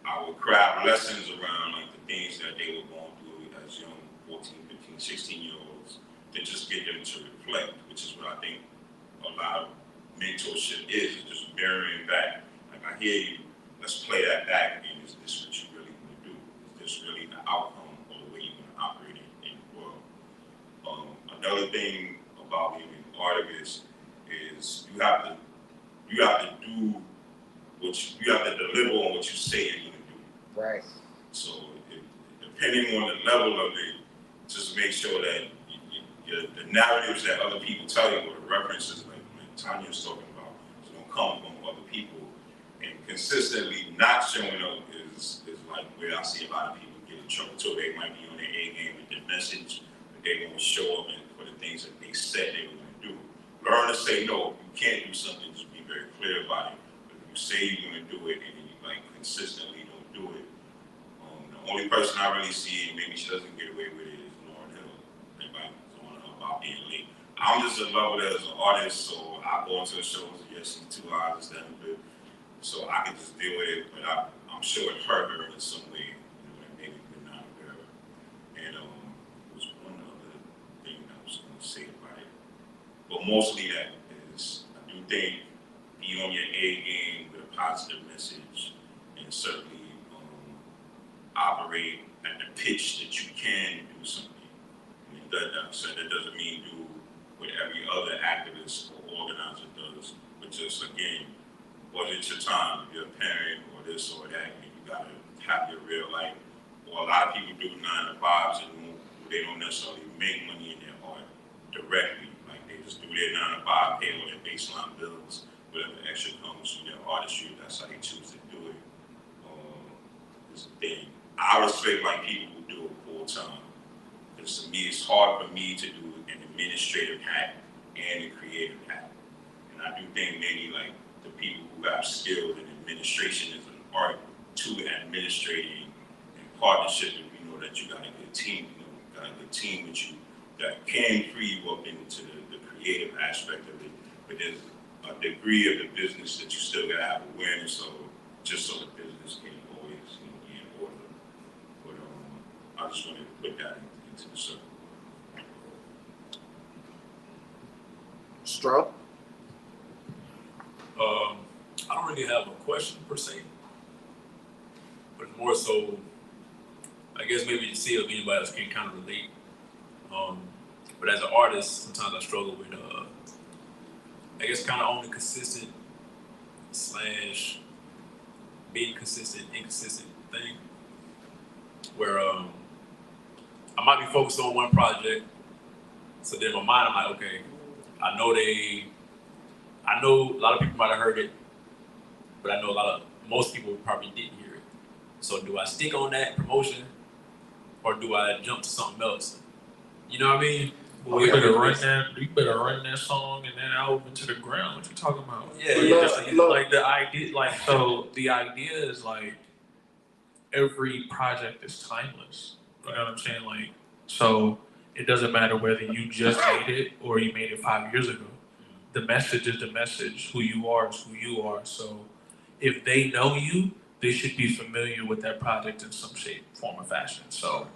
I would craft lessons around like the things that they were going through as young 14, 15, 16-year-olds to just get them to reflect, which is what I think a lot of mentorship is just mirroring back. Like I hear you, let's play that back, and is this what you really want to do? Is this really the outcome of the way you're going to operate in the world? Another thing about being an artist is you have to do you have to deliver on what you say you're going to do. Right. So depending on the level of it, just make sure that the narratives that other people tell you, or the references like Tanya was talking about, is going to come from other people. And consistently not showing up is like where I see a lot of people get in trouble too. They might be on their A game with their message, but they won't show up for the things that they said they were going to do. Learn to say no. You can't do something, just be very clear about it. But if you say you're going to do it and you like consistently don't do it, the only person I really see, and maybe she doesn't get away with it, is Lauren Hill. Everybody's on her about being late. I'm just in love with her as an artist, so I go into the shows, yes, she's 2 hours, then a bit, so I can just deal with it, but I'm sure it hurt her in some way, you know, that maybe we're not aware of. And there was one other thing I was going to say about it, but mostly that is, I do think be on your A game with a positive message, and certainly operate at the pitch that you can do something. And that doesn't mean do what every other activist or organizer does, but just again, budget your time. If you're a parent or this or that, and you gotta have your real life. Or a lot of people do 9 to 5s and they don't necessarily make money in their art directly. Like they just do their 9 to 5, pay all their baseline bills, whatever extra comes from their artistry, that's how they choose to do it. It's a thing. I respect like people who do it full time. Because to me, it's hard for me to do an administrative hat and a creative hat. And I do think maybe like the people who have skill in administration as an art to administrating and partnership, and you know that you got a good team, you know, got a good team with you that can free you up into the creative aspect of it. But there's a degree of the business that you still gotta have awareness of, just so the business can always, you know, be in order. But I just wanted to put that into the circle. Stro? I don't really have a question per se, but more so, I guess maybe to see if anybody else can kind of relate. But as an artist, sometimes I struggle with, I guess, kind of only consistent / being consistent, inconsistent thing, where I might be focused on one project, so then in my mind I'm like, okay, I know a lot of people might have heard it, but I know most people probably didn't hear it. So do I stick on that promotion, or do I jump to something else? You know what I mean? Well, you better run that song and that album into the ground. What you talking about? Yeah, Like the idea, like so. The idea is like every project is timeless. You know what I'm saying? Like so, it doesn't matter whether you just made it or you made it 5 years ago. The message is the message. Who you are is who you are. So, if they know you, they should be familiar with that project in some shape, form, or fashion. So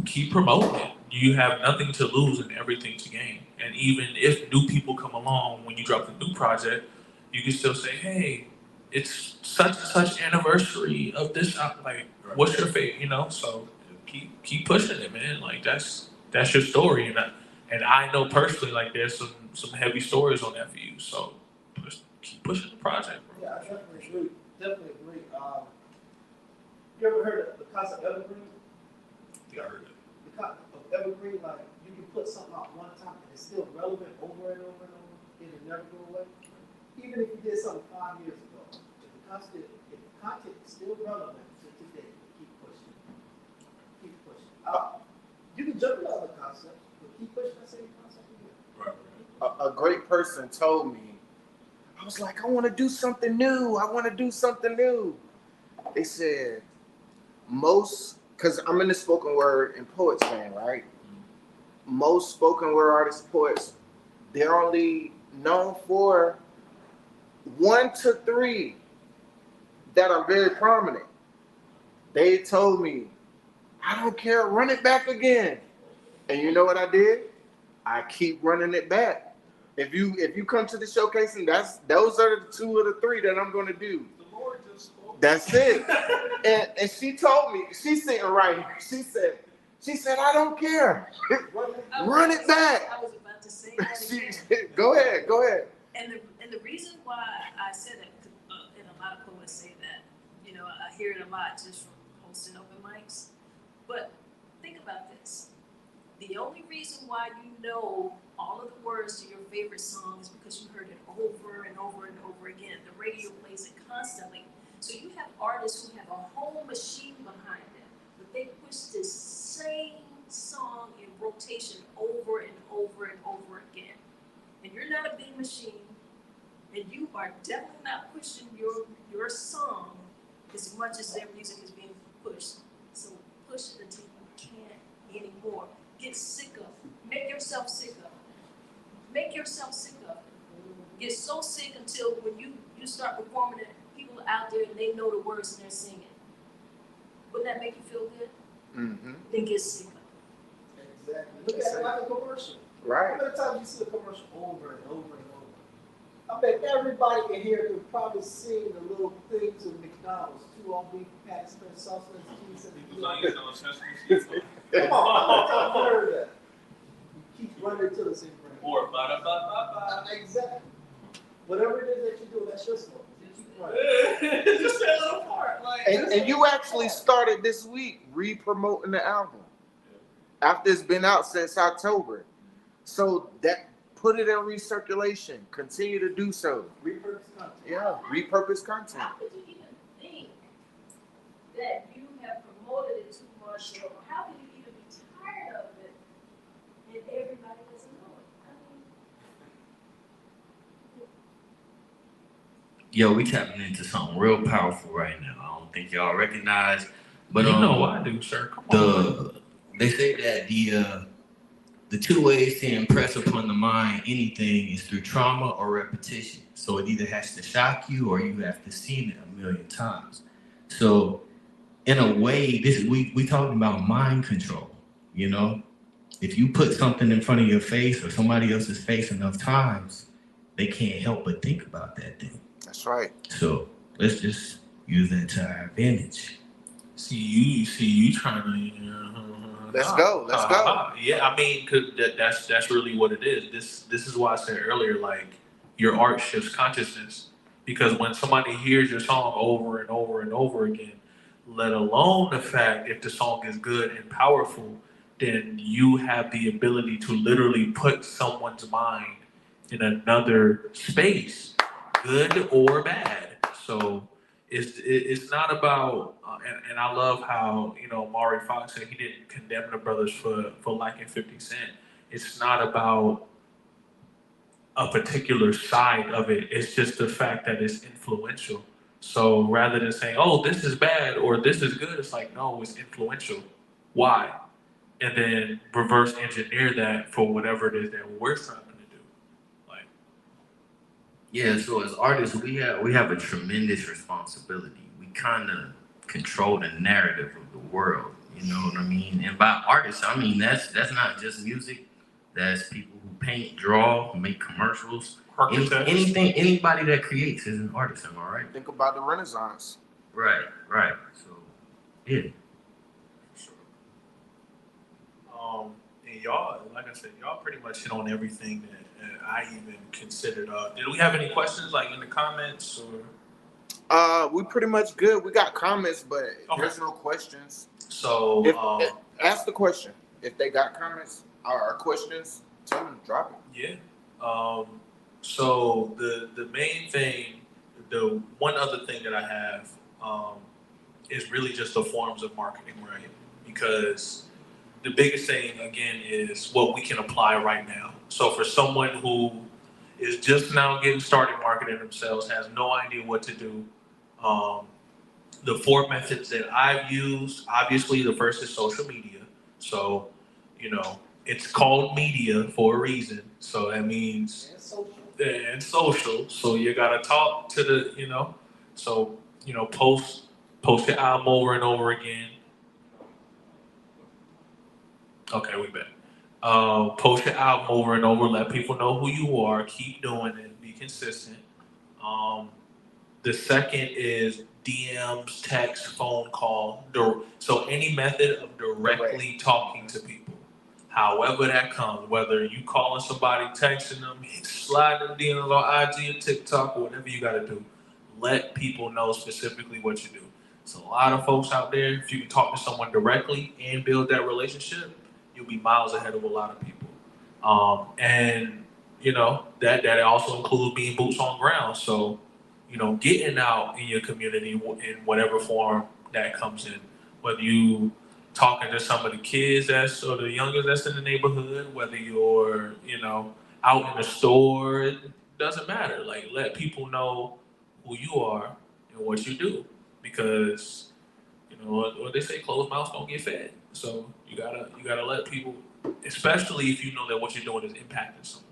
keep promoting it. You have nothing to lose and everything to gain. And even if new people come along when you drop the new project, you can still say, hey, it's such and such anniversary of this. Like, what's your favorite? You know, so keep pushing it, man. Like that's your story, and I know personally, like there's some heavy stories on that for you. So keep pushing the project, bro. Yeah, I definitely agree. You ever heard of the concept of evergreen? Yeah, I heard it. The concept of evergreen, like you can put something out one time and it's still relevant over and over and over. It'll never go away. Even if you did something 5 years ago, if the content is still relevant to today, keep pushing. Keep pushing. You can jump into other concepts, but keep pushing that same concept again. Right. A great person told me, I was like, I want to do something new. They said, because I'm in the spoken word and poets fan, right? Most spoken word artists, poets, they're only known for 1 to 3 that are very prominent. They told me, I don't care, run it back again. And you know what I did? I keep running it back. If you come to the showcase, and those are the 2 or the 3 that I'm going to do. The Lord just spoke. That's it. and she told me, she's sitting right here. She said, I don't care. Run it back. I was about to say that again. Go ahead. And the reason why I said that, and a lot of poets say that, you know, I hear it a lot just from hosting open mics. But think about this. The only reason why you know all of the words to your favorite song is because you heard it over and over and over again. The radio plays it constantly. So you have artists who have a whole machine behind them, but they push this same song in rotation over and over and over again. And you're not a big machine, and you are definitely not pushing your song as much as their music is being pushed. So push it until you can't anymore. Get sick of it. Make yourself sick of it. Make yourself sick of it. Get so sick until when you start performing it, people out there and they know the words and they're singing. Wouldn't that make you feel good? Mm-hmm. Then get sick of it. Exactly. Look at it like a commercial. Right. How many times you see a commercial over and over and over? I bet everybody in here could probably sing the little things of McDonald's. 2 all beef, patty, spare sauce, cheese, and come on, I've heard that. You keep running to the same brain. Or ba-da-ba-ba-ba. Exactly. Whatever it is that you do, that's your song. You keep running. Just that little part. Like, And you actually started this week re-promoting the album after it's been out since October. So that put it in recirculation. Continue to do so. Repurpose content. Yeah, repurpose content. How could you even think that you have promoted it too much, or how can you even be tired of it and everybody doesn't know it? Yo, we tapping into something real powerful right now. I don't think y'all recognize, but You know I do, sir. Come on. They say that the 2 ways to impress upon the mind anything is through trauma or repetition. So it either has to shock you or you have to see it 1,000,000 times. So in a way, we talking about mind control. You know, if you put something in front of your face or somebody else's face enough times, they can't help but think about that thing. That's right. So let's just use that to our advantage. See you trying to. Let's go. Yeah, I mean, cause that's really what it is. This is why I said earlier, like your art shifts consciousness, because when somebody hears your song over and over and over again, let alone the fact if the song is good and powerful, then you have the ability to literally put someone's mind in another space, good or bad. So it's not about, and I love how, you know, Maury Fox said he didn't condemn the brothers for liking 50 Cent. It's not about a particular side of it. It's just the fact that it's influential. So rather than saying, oh, this is bad or this is good, it's like, no, it's influential. Why? And then reverse engineer that for whatever it is that we're trying to do. Like, Yeah, so as artists, we have a tremendous responsibility. We kind of control the narrative of the world. You know what I mean? And by artists, I mean that's not just music. That's people who paint, draw, make commercials. Anything, anybody that creates is an artist. Am I right? Think about the Renaissance. Right. So, yeah. And y'all, like I said, y'all pretty much hit on everything that I even considered. Did we have any questions, like in the comments or? We pretty much good. We got comments, but Okay. there's no questions. So, Ask the question. If they got comments or questions, tell them to drop it. Yeah. So the main thing, the one other thing that I have, is really just the forms of marketing, right? Because the biggest thing again is what we can apply right now. So for someone who is just now getting started marketing themselves, has no idea what to do, the 4 methods that I've used, obviously the first is social media. So, you know, it's called media for a reason. So that means and social. So you gotta talk to the, you know, so, you know, post your album over and over again. Okay, we back. Post your album over and over, let people know who you are, keep doing it, be consistent. The second is DMs, text, phone call. So any method of directly talking to people. However that comes, whether you calling somebody, texting them, sliding DMs on IG or TikTok, or whatever you gotta do. Let people know specifically what you do. So a lot of folks out there, if you can talk to someone directly and build that relationship, you'll be miles ahead of a lot of people. And you know, that also includes being boots on ground. So, you know, getting out in your community in whatever form that comes in, whether you talking to some of the kids or the youngest that's in the neighborhood, whether you're, you know, out in the store, it doesn't matter. Like, let people know who you are and what you do, because you know what they say, closed mouths don't get fed. So you gotta let people, especially if you know that what you're doing is impacting someone,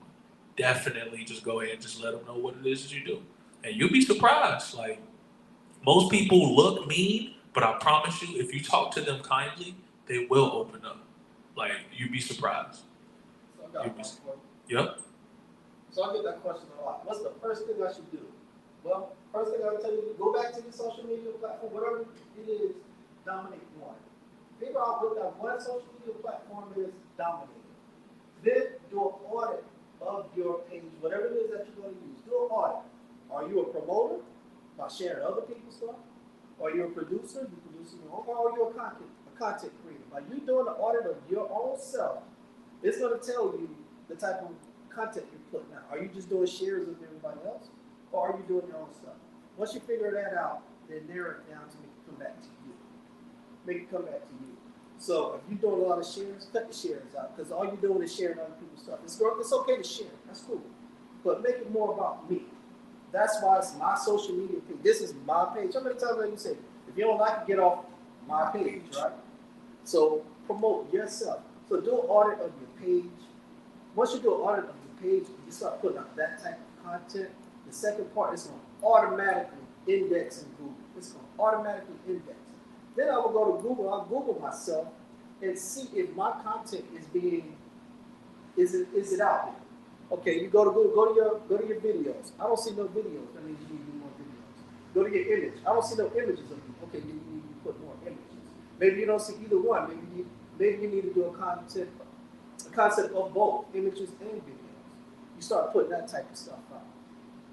definitely just go ahead and just let them know what it is that you do, and you'll be surprised. Like, most people look mean, but I promise you, if you talk to them kindly, they will open up. Like, you'd be surprised. So I got one question. Yep. So I get that question a lot. What's the first thing I should do? Well, first thing I would tell you, go back to your social media platform, whatever it is, dominate one. Figure out what that one social media platform is, dominate. Then do an audit of your page, whatever it is that you're going to use. Do an audit. Are you a promoter by sharing other people's stuff? Are you a producer? You producing your own, or are you a content creator? By you doing the audit of your own self, it's going to tell you the type of content you're putting out. Are you just doing shares of everybody else, or are you doing your own stuff? Once you figure that out, then narrow it down to make it come back to you. Make it come back to you. So if you're doing a lot of shares, cut the shares out, because all you're doing is sharing other people's stuff. It's okay to share. That's cool. But make it more about me. That's why it's my social media page. This is my page. How many times have you said, if you don't like it, get off my page, right? So promote yourself. So do an audit of your page. Once you do an audit of your page, you start putting out that type of content. The second part is going to automatically index in Google. It's going to automatically index. Then I will go to Google. I'll Google myself and see if my content is it out there. Okay, you go to Google, go to your videos. I don't see no videos. That means you need to do more videos. Go to your image. I don't see no images of you. Okay, you need to put more images. Maybe you don't see either one. Maybe you need to do a concept of both images and videos. You start putting that type of stuff out.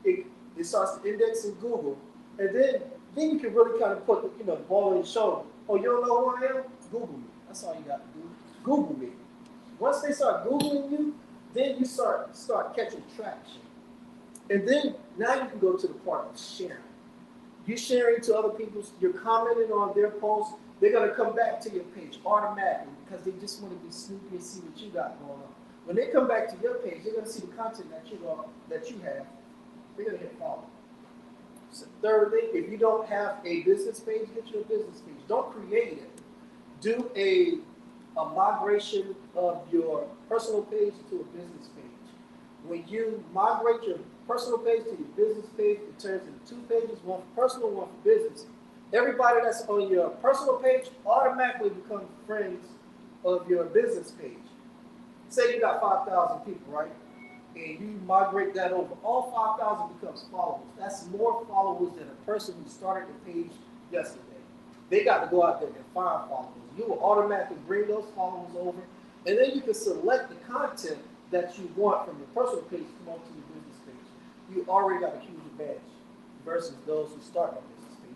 It starts to index in Google, and then you can really kind of put the ball in your shoulder. Oh, you don't know who I am? Google me. That's all you got to do. Google me. Once they start Googling you, then you start catching traction. And then now you can go to the part of sharing. You sharing to other people's, you're commenting on their posts, they're gonna come back to your page automatically because they just want to be snoopy and see what you got going on. When they come back to your page, they're gonna see the content that you have. They're gonna hit follow. So thirdly, if you don't have a business page, get your business page. Don't create it. Do a migration of your personal page to a business page. When you migrate your personal page to your business page, it turns into 2 pages, one for personal, one for business. Everybody that's on your personal page automatically becomes friends of your business page. Say you got 5,000 people, right? And you migrate that over, all 5,000 becomes followers. That's more followers than a person who started the page yesterday. They got to go out there and find followers. You will automatically bring those followers over, and then you can select the content that you want from your personal page to come onto your business page. You already got a huge advantage versus those who start their business page.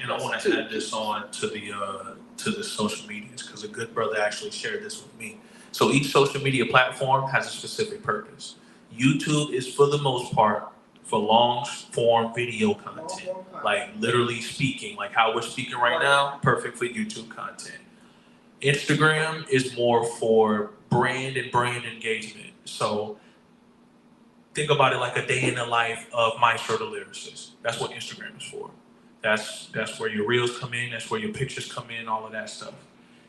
And I want to add this on to the social medias because a good brother actually shared this with me. So each social media platform has a specific purpose. YouTube is for the most part for long form video content, like literally speaking, like how we're speaking right now, perfect for YouTube content. Instagram is more for brand engagement. So think about it like a day in the life of Maestro the lyricist. That's what Instagram is for. That's where your reels come in. That's where your pictures come in. All of that stuff.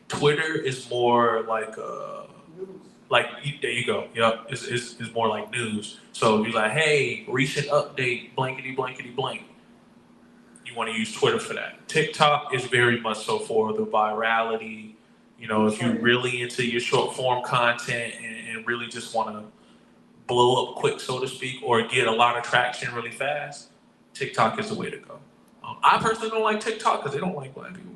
Twitter is more like there you go. Yep, it's more like news. So you're like, hey, recent update, blankety blankety blank. You want to use Twitter for that. TikTok is very much so for the virality. You know, if you're really into your short form content and really just want to blow up quick, so to speak, or get a lot of traction really fast, TikTok is the way to go. I personally don't like TikTok because they don't like black people.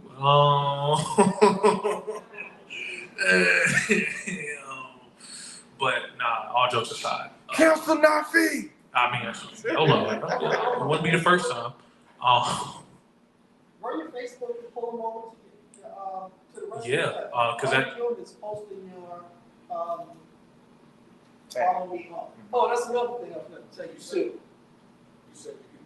But nah, all jokes aside. Cancel Nafi! I mean, hello. It wouldn't be the first time. Run your Facebook and pull them over to the rest Yeah, because that. all you're doing is posting your follow me on. Oh, that's another thing I was going to tell you too. You said you can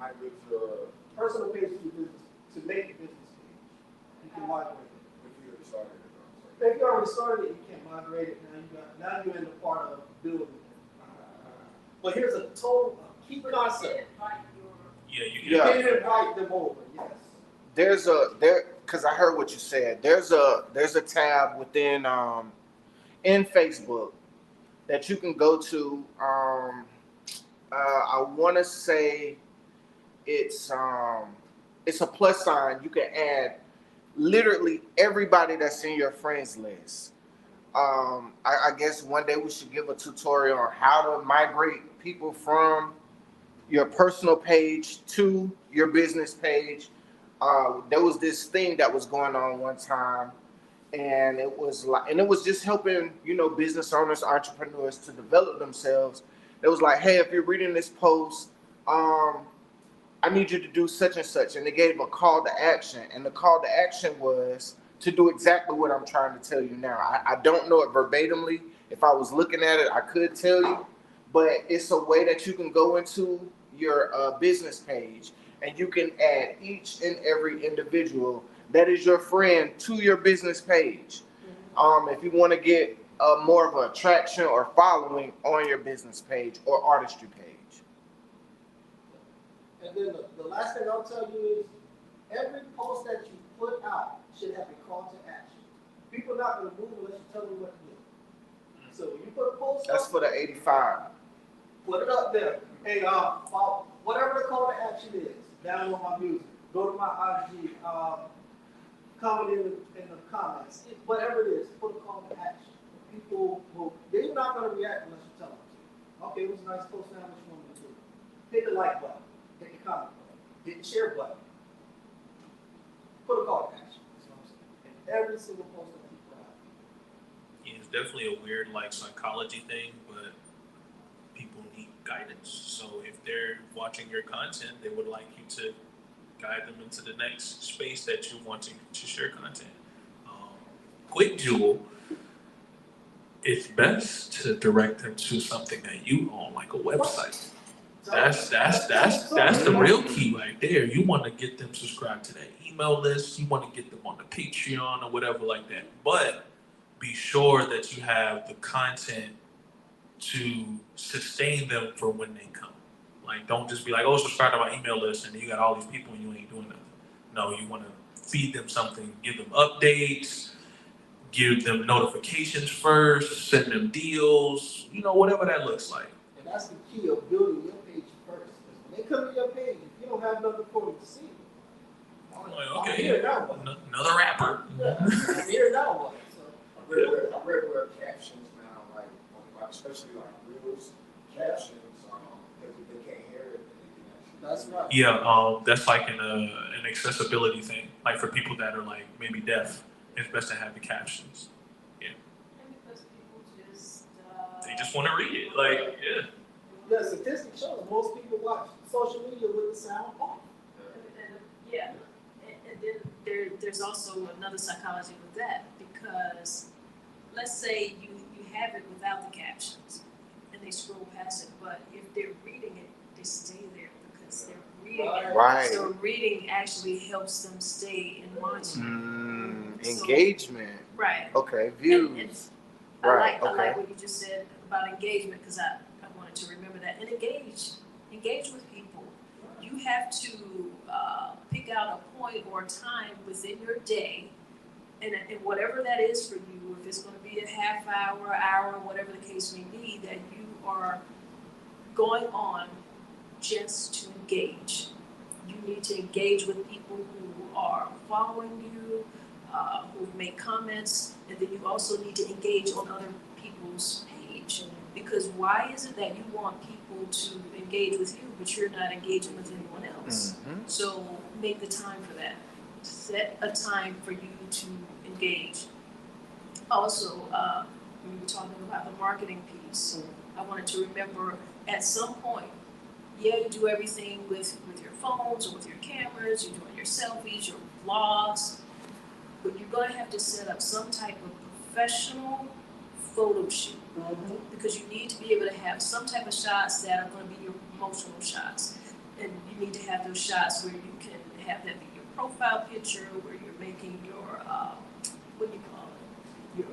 migrate your Personal page to your business, to make a business page. You can migrate it. if you already started it. If you already started it, you can't migrate it. Now you're in the part of building it. But here's a key concept. Yeah, You can invite them over, yes. Because I heard what you said. There's a tab within in Facebook that you can go to. I want to say it's a plus sign. You can add literally everybody that's in your friends list. I guess one day we should give a tutorial on how to migrate people from your personal page to your business page. There was this thing that was going on one time, and it was just helping, business owners, entrepreneurs to develop themselves. It was like, hey, if you're reading this post, I need you to do such and such, and they gave a call to action, and the call to action was to do exactly what I'm trying to tell you now. I don't know it verbatimly. If I was looking at it, I could tell you, but it's a way that you can go into your business page and you can add each and every individual that is your friend to your business page. If you want to get more of a traction or following on your business page or artistry page. And then the last thing I'll tell you is every post that you put out should have a call to action. People are not going to move unless you tell them what to do. So when you put a post That's up, for the 85. put it up there. Hey, follow, whatever the call to action is, download my music, go to my IG, comment in the comments, whatever it is, put a call to action. People they're not going to react unless you tell them to. Okay, it was a nice post, now what you want me to do? Hit the like button, hit the comment button, hit the share button. Put a call to action. That's what I'm saying. And every single post that you put out. Yeah, it's definitely a weird psychology thing, but people need guidance. So if they're watching your content, they would like you to guide them into the next space that you want to share content. Quick jewel, it's best to direct them to something that you own, like a website. That's the real key right there. You want to get them subscribed to that email list. You want to get them on the Patreon or whatever like that. But be sure that you have the content to sustain them for when they come. Like, don't just be like, oh, subscribe to my email list, and then you got all these people and you ain't doing nothing. No, you want to feed them something, give them updates, give them notifications first, send them deals, whatever that looks like. And that's the key of building your page first. Because when they come to your page, if you don't have nothing for them to see, Okay, I'm here now. another rapper. I'm here now. I read where captions now, like especially like reels, captions, they can't hear it. That's right. Yeah, that's like an accessibility thing. Like for people that are like maybe deaf, it's best to have the captions. Yeah. And because people just They just want to read it. Like, yeah. The statistic shows most people watch social media with the sound off. yeah. And then there's also another psychology with that, because let's say you have it without the captions and they scroll past it, but if they're reading it, they stay there because they're reading it. Right. So reading actually helps them stay and watching. Engagement. Right. Okay. Views. And Right. I like what you just said about engagement, because I wanted to remember that. And engage with people. You have to pick out a point or time within your day, and whatever that is for you, if it's going to be a half hour, whatever the case may be, that you are going on just to engage. You need to engage with people who are following you, who've made comments, and then you also need to engage on other people's page. Because why is it that you want people to engage with you, but you're not engaging with anyone else? Mm-hmm. So make the time for that. Set a time for you to engage. Also, when you were talking about the marketing piece, I wanted to remember at some point, you do everything with your phones or with your cameras, you're doing your selfies, your vlogs, but you're going to have to set up some type of professional photo shoot. Because you need to be able to have some type of shots that are going to be your promotional shots. And you need to have those shots where you can have that be your profile picture, where you're making your, what do you call it?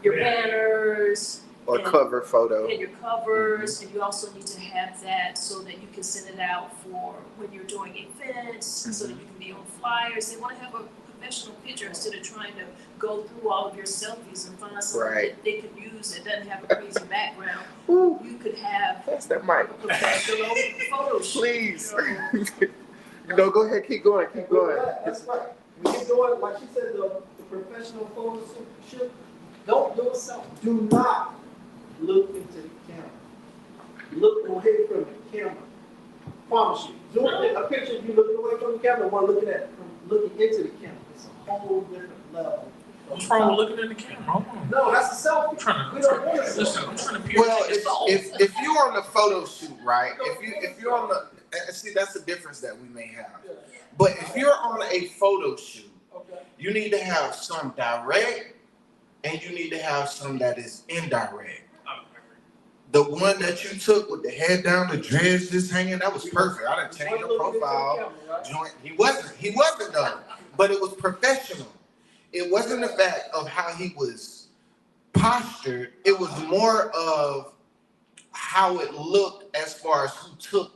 Your banners. Or cover photo. And your covers, and you also need to have that so that you can send it out for when you're doing events, so that you can be on flyers. They want to have a professional picture instead of trying to go through all of your selfies and find something that they can use that doesn't have a crazy background. You could have That's that mic. a professional photo shoot. Please. Go ahead, keep going. That's right. When you're doing, like you said, the professional photo shoot, don't do it self. Do not look into the camera. Look away from the camera. Promise you. Do a picture of you looking away from the camera, one looking into the camera. It's a whole different level. What's wrong with looking in the camera? No, that's a selfie. We don't want a selfie. Listen, I'm trying to peer Well, into your soul. if you're on the photo shoot, right? If you're on the see, that's the difference that we may have. But if you're on a photo shoot, you need to have some direct, and you need to have some that is indirect. The one that you took with the head down, the dreads just hanging, that was perfect. I didn't change your profile. He wasn't though, but it was professional. It wasn't the fact of how he was postured. It was more of how it looked as far as who took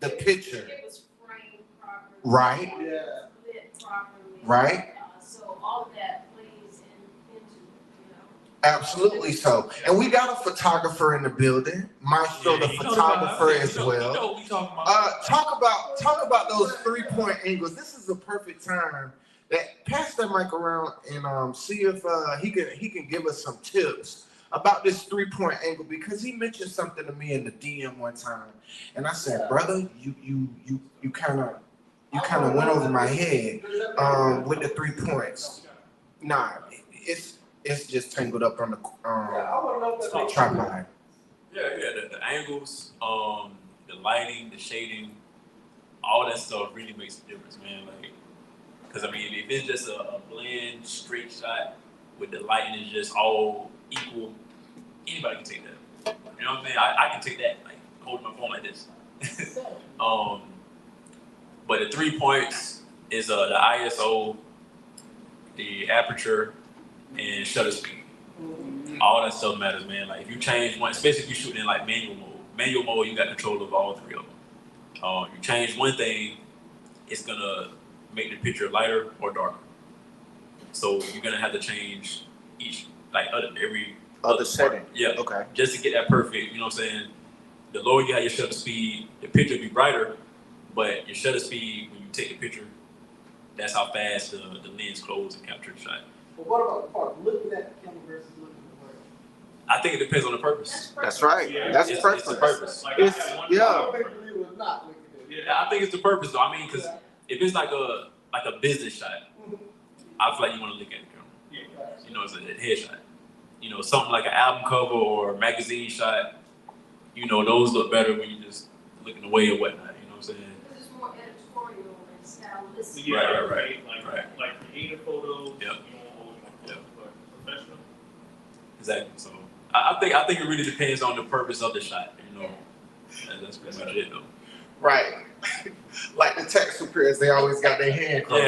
the picture. It was framed properly. Right. Lit properly. Right. So all of that plays into it, Absolutely so. And we got a photographer in the building. Maestro, the photographer as well. Talk about those 3-point angles. This is the perfect time that pass that mic around and see if he can give us some tips about this 3-point angle, because he mentioned something to me in the DM one time, and I said, brother, you kind of went over my head with the 3 points. Nah, it's just tangled up on the tripod. Yeah, the angles, the lighting, the shading, all that stuff really makes a difference, man. Like, because I mean, if it's just a bland, straight shot with the lighting is just all equal, anybody can take that. You know what I'm saying? I can take that. Like, holding my phone like this. But the 3 points is the ISO, the aperture, and shutter speed. All that stuff matters, man. Like if you change one, especially if you're shooting in like manual mode. Manual mode, you got control of all 3 of them. You change one thing, it's gonna make the picture lighter or darker. So you're gonna have to change each, like every other setting. Yeah. Okay. Just to get that perfect, you know what I'm saying? The lower you have your shutter speed, the picture will be brighter, but your shutter speed, when you take the picture, that's how fast the lens closes and captures the shot. But what about the part looking at the camera versus looking at the word? I think it depends on the purpose. That's right. Yeah. That's It's purpose. the purpose. Like, It's, I got one yeah. I think we was not looking at it. Yeah, I think it's the purpose though. I mean, because if it's like a business shot, I feel like you want to look at the camera. Yeah. You know, it's a headshot. You know, something like an album cover or a magazine shot, you know, those look better when you just looking away or whatnot. You know what I'm saying? This is more editorial and stylistic. Yeah, Right. Like creative photos. Yep. You don't always want to but professional. Exactly. So I think it really depends on the purpose of the shot. You know, that's pretty much it though. Right. Like the tax preparers, they always got their hand crossed.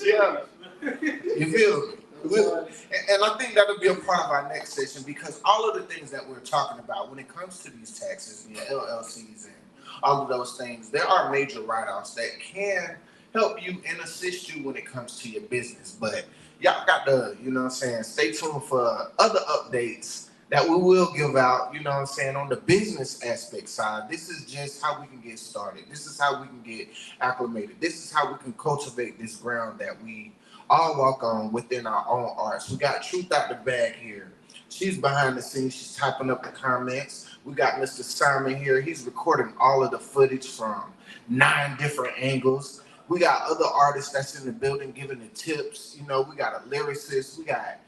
Yeah. You feel me? And I think that'll be a part of our next session because all of the things that we're talking about when it comes to these taxes and your LLCs and all of those things, there are major write-offs that can help you and assist you when it comes to your business. But y'all got to, you know what I'm saying, stay tuned for other updates that we will give out, you know what I'm saying, on the business aspect side. This is just how we can get started. This is how we can get acclimated. This is how we can cultivate this ground that we all walk on within our own arts. We got Truth out the bag here. She's behind the scenes. She's typing up the comments. We got Mr. Simon here. He's recording all of the footage from 9 different angles. We got other artists that's in the building giving the tips. You know, we got a lyricist. We got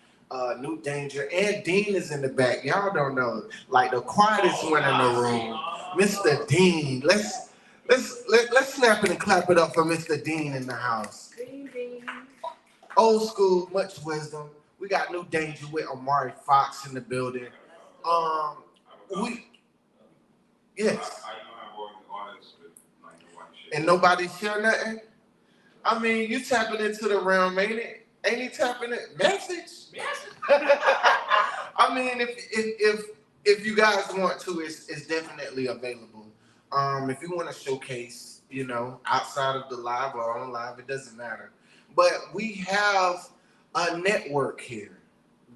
New Danger, and Dean is in the back. Y'all don't know, like the quietest one in the room, Mr. Dean. Let's snap it and clap it up for Mr. Dean in the house. Old school, much wisdom. We got New Danger with Amari Fox in the building. Yes. And nobody share nothing. I mean, you tapping into the realm, ain't it? Ain't he tapping it? Message? I mean, if you guys want to, it's definitely available. If you want to showcase, you know, outside of the live or on live, it doesn't matter. But we have a network here.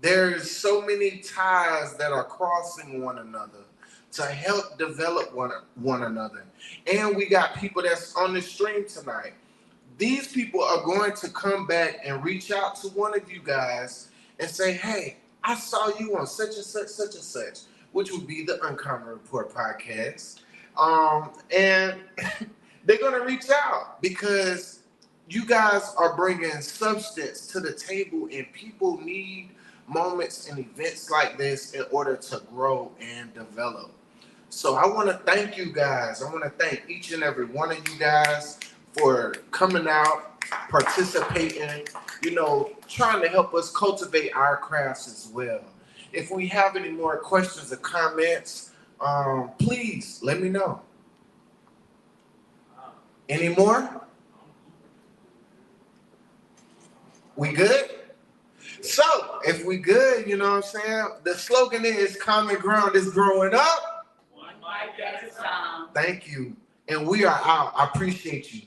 There's so many ties that are crossing one another to help develop one another. And we got people that's on the stream tonight. These people are going to come back and reach out to one of you guys and say, hey, I saw you on such and such, which would be the Uncommon Report podcast. And they're going to reach out because you guys are bringing substance to the table, and people need moments and events like this in order to grow and develop. So I want to thank you guys. I want to thank each and every one of you guys for coming out, participating, you know, trying to help us cultivate our crafts as well. If we have any more questions or comments, please let me know. Any more? We good? So, if we good, you know what I'm saying? The slogan is common ground is growing up. One bite at a time. Thank you. And we are out. I appreciate you.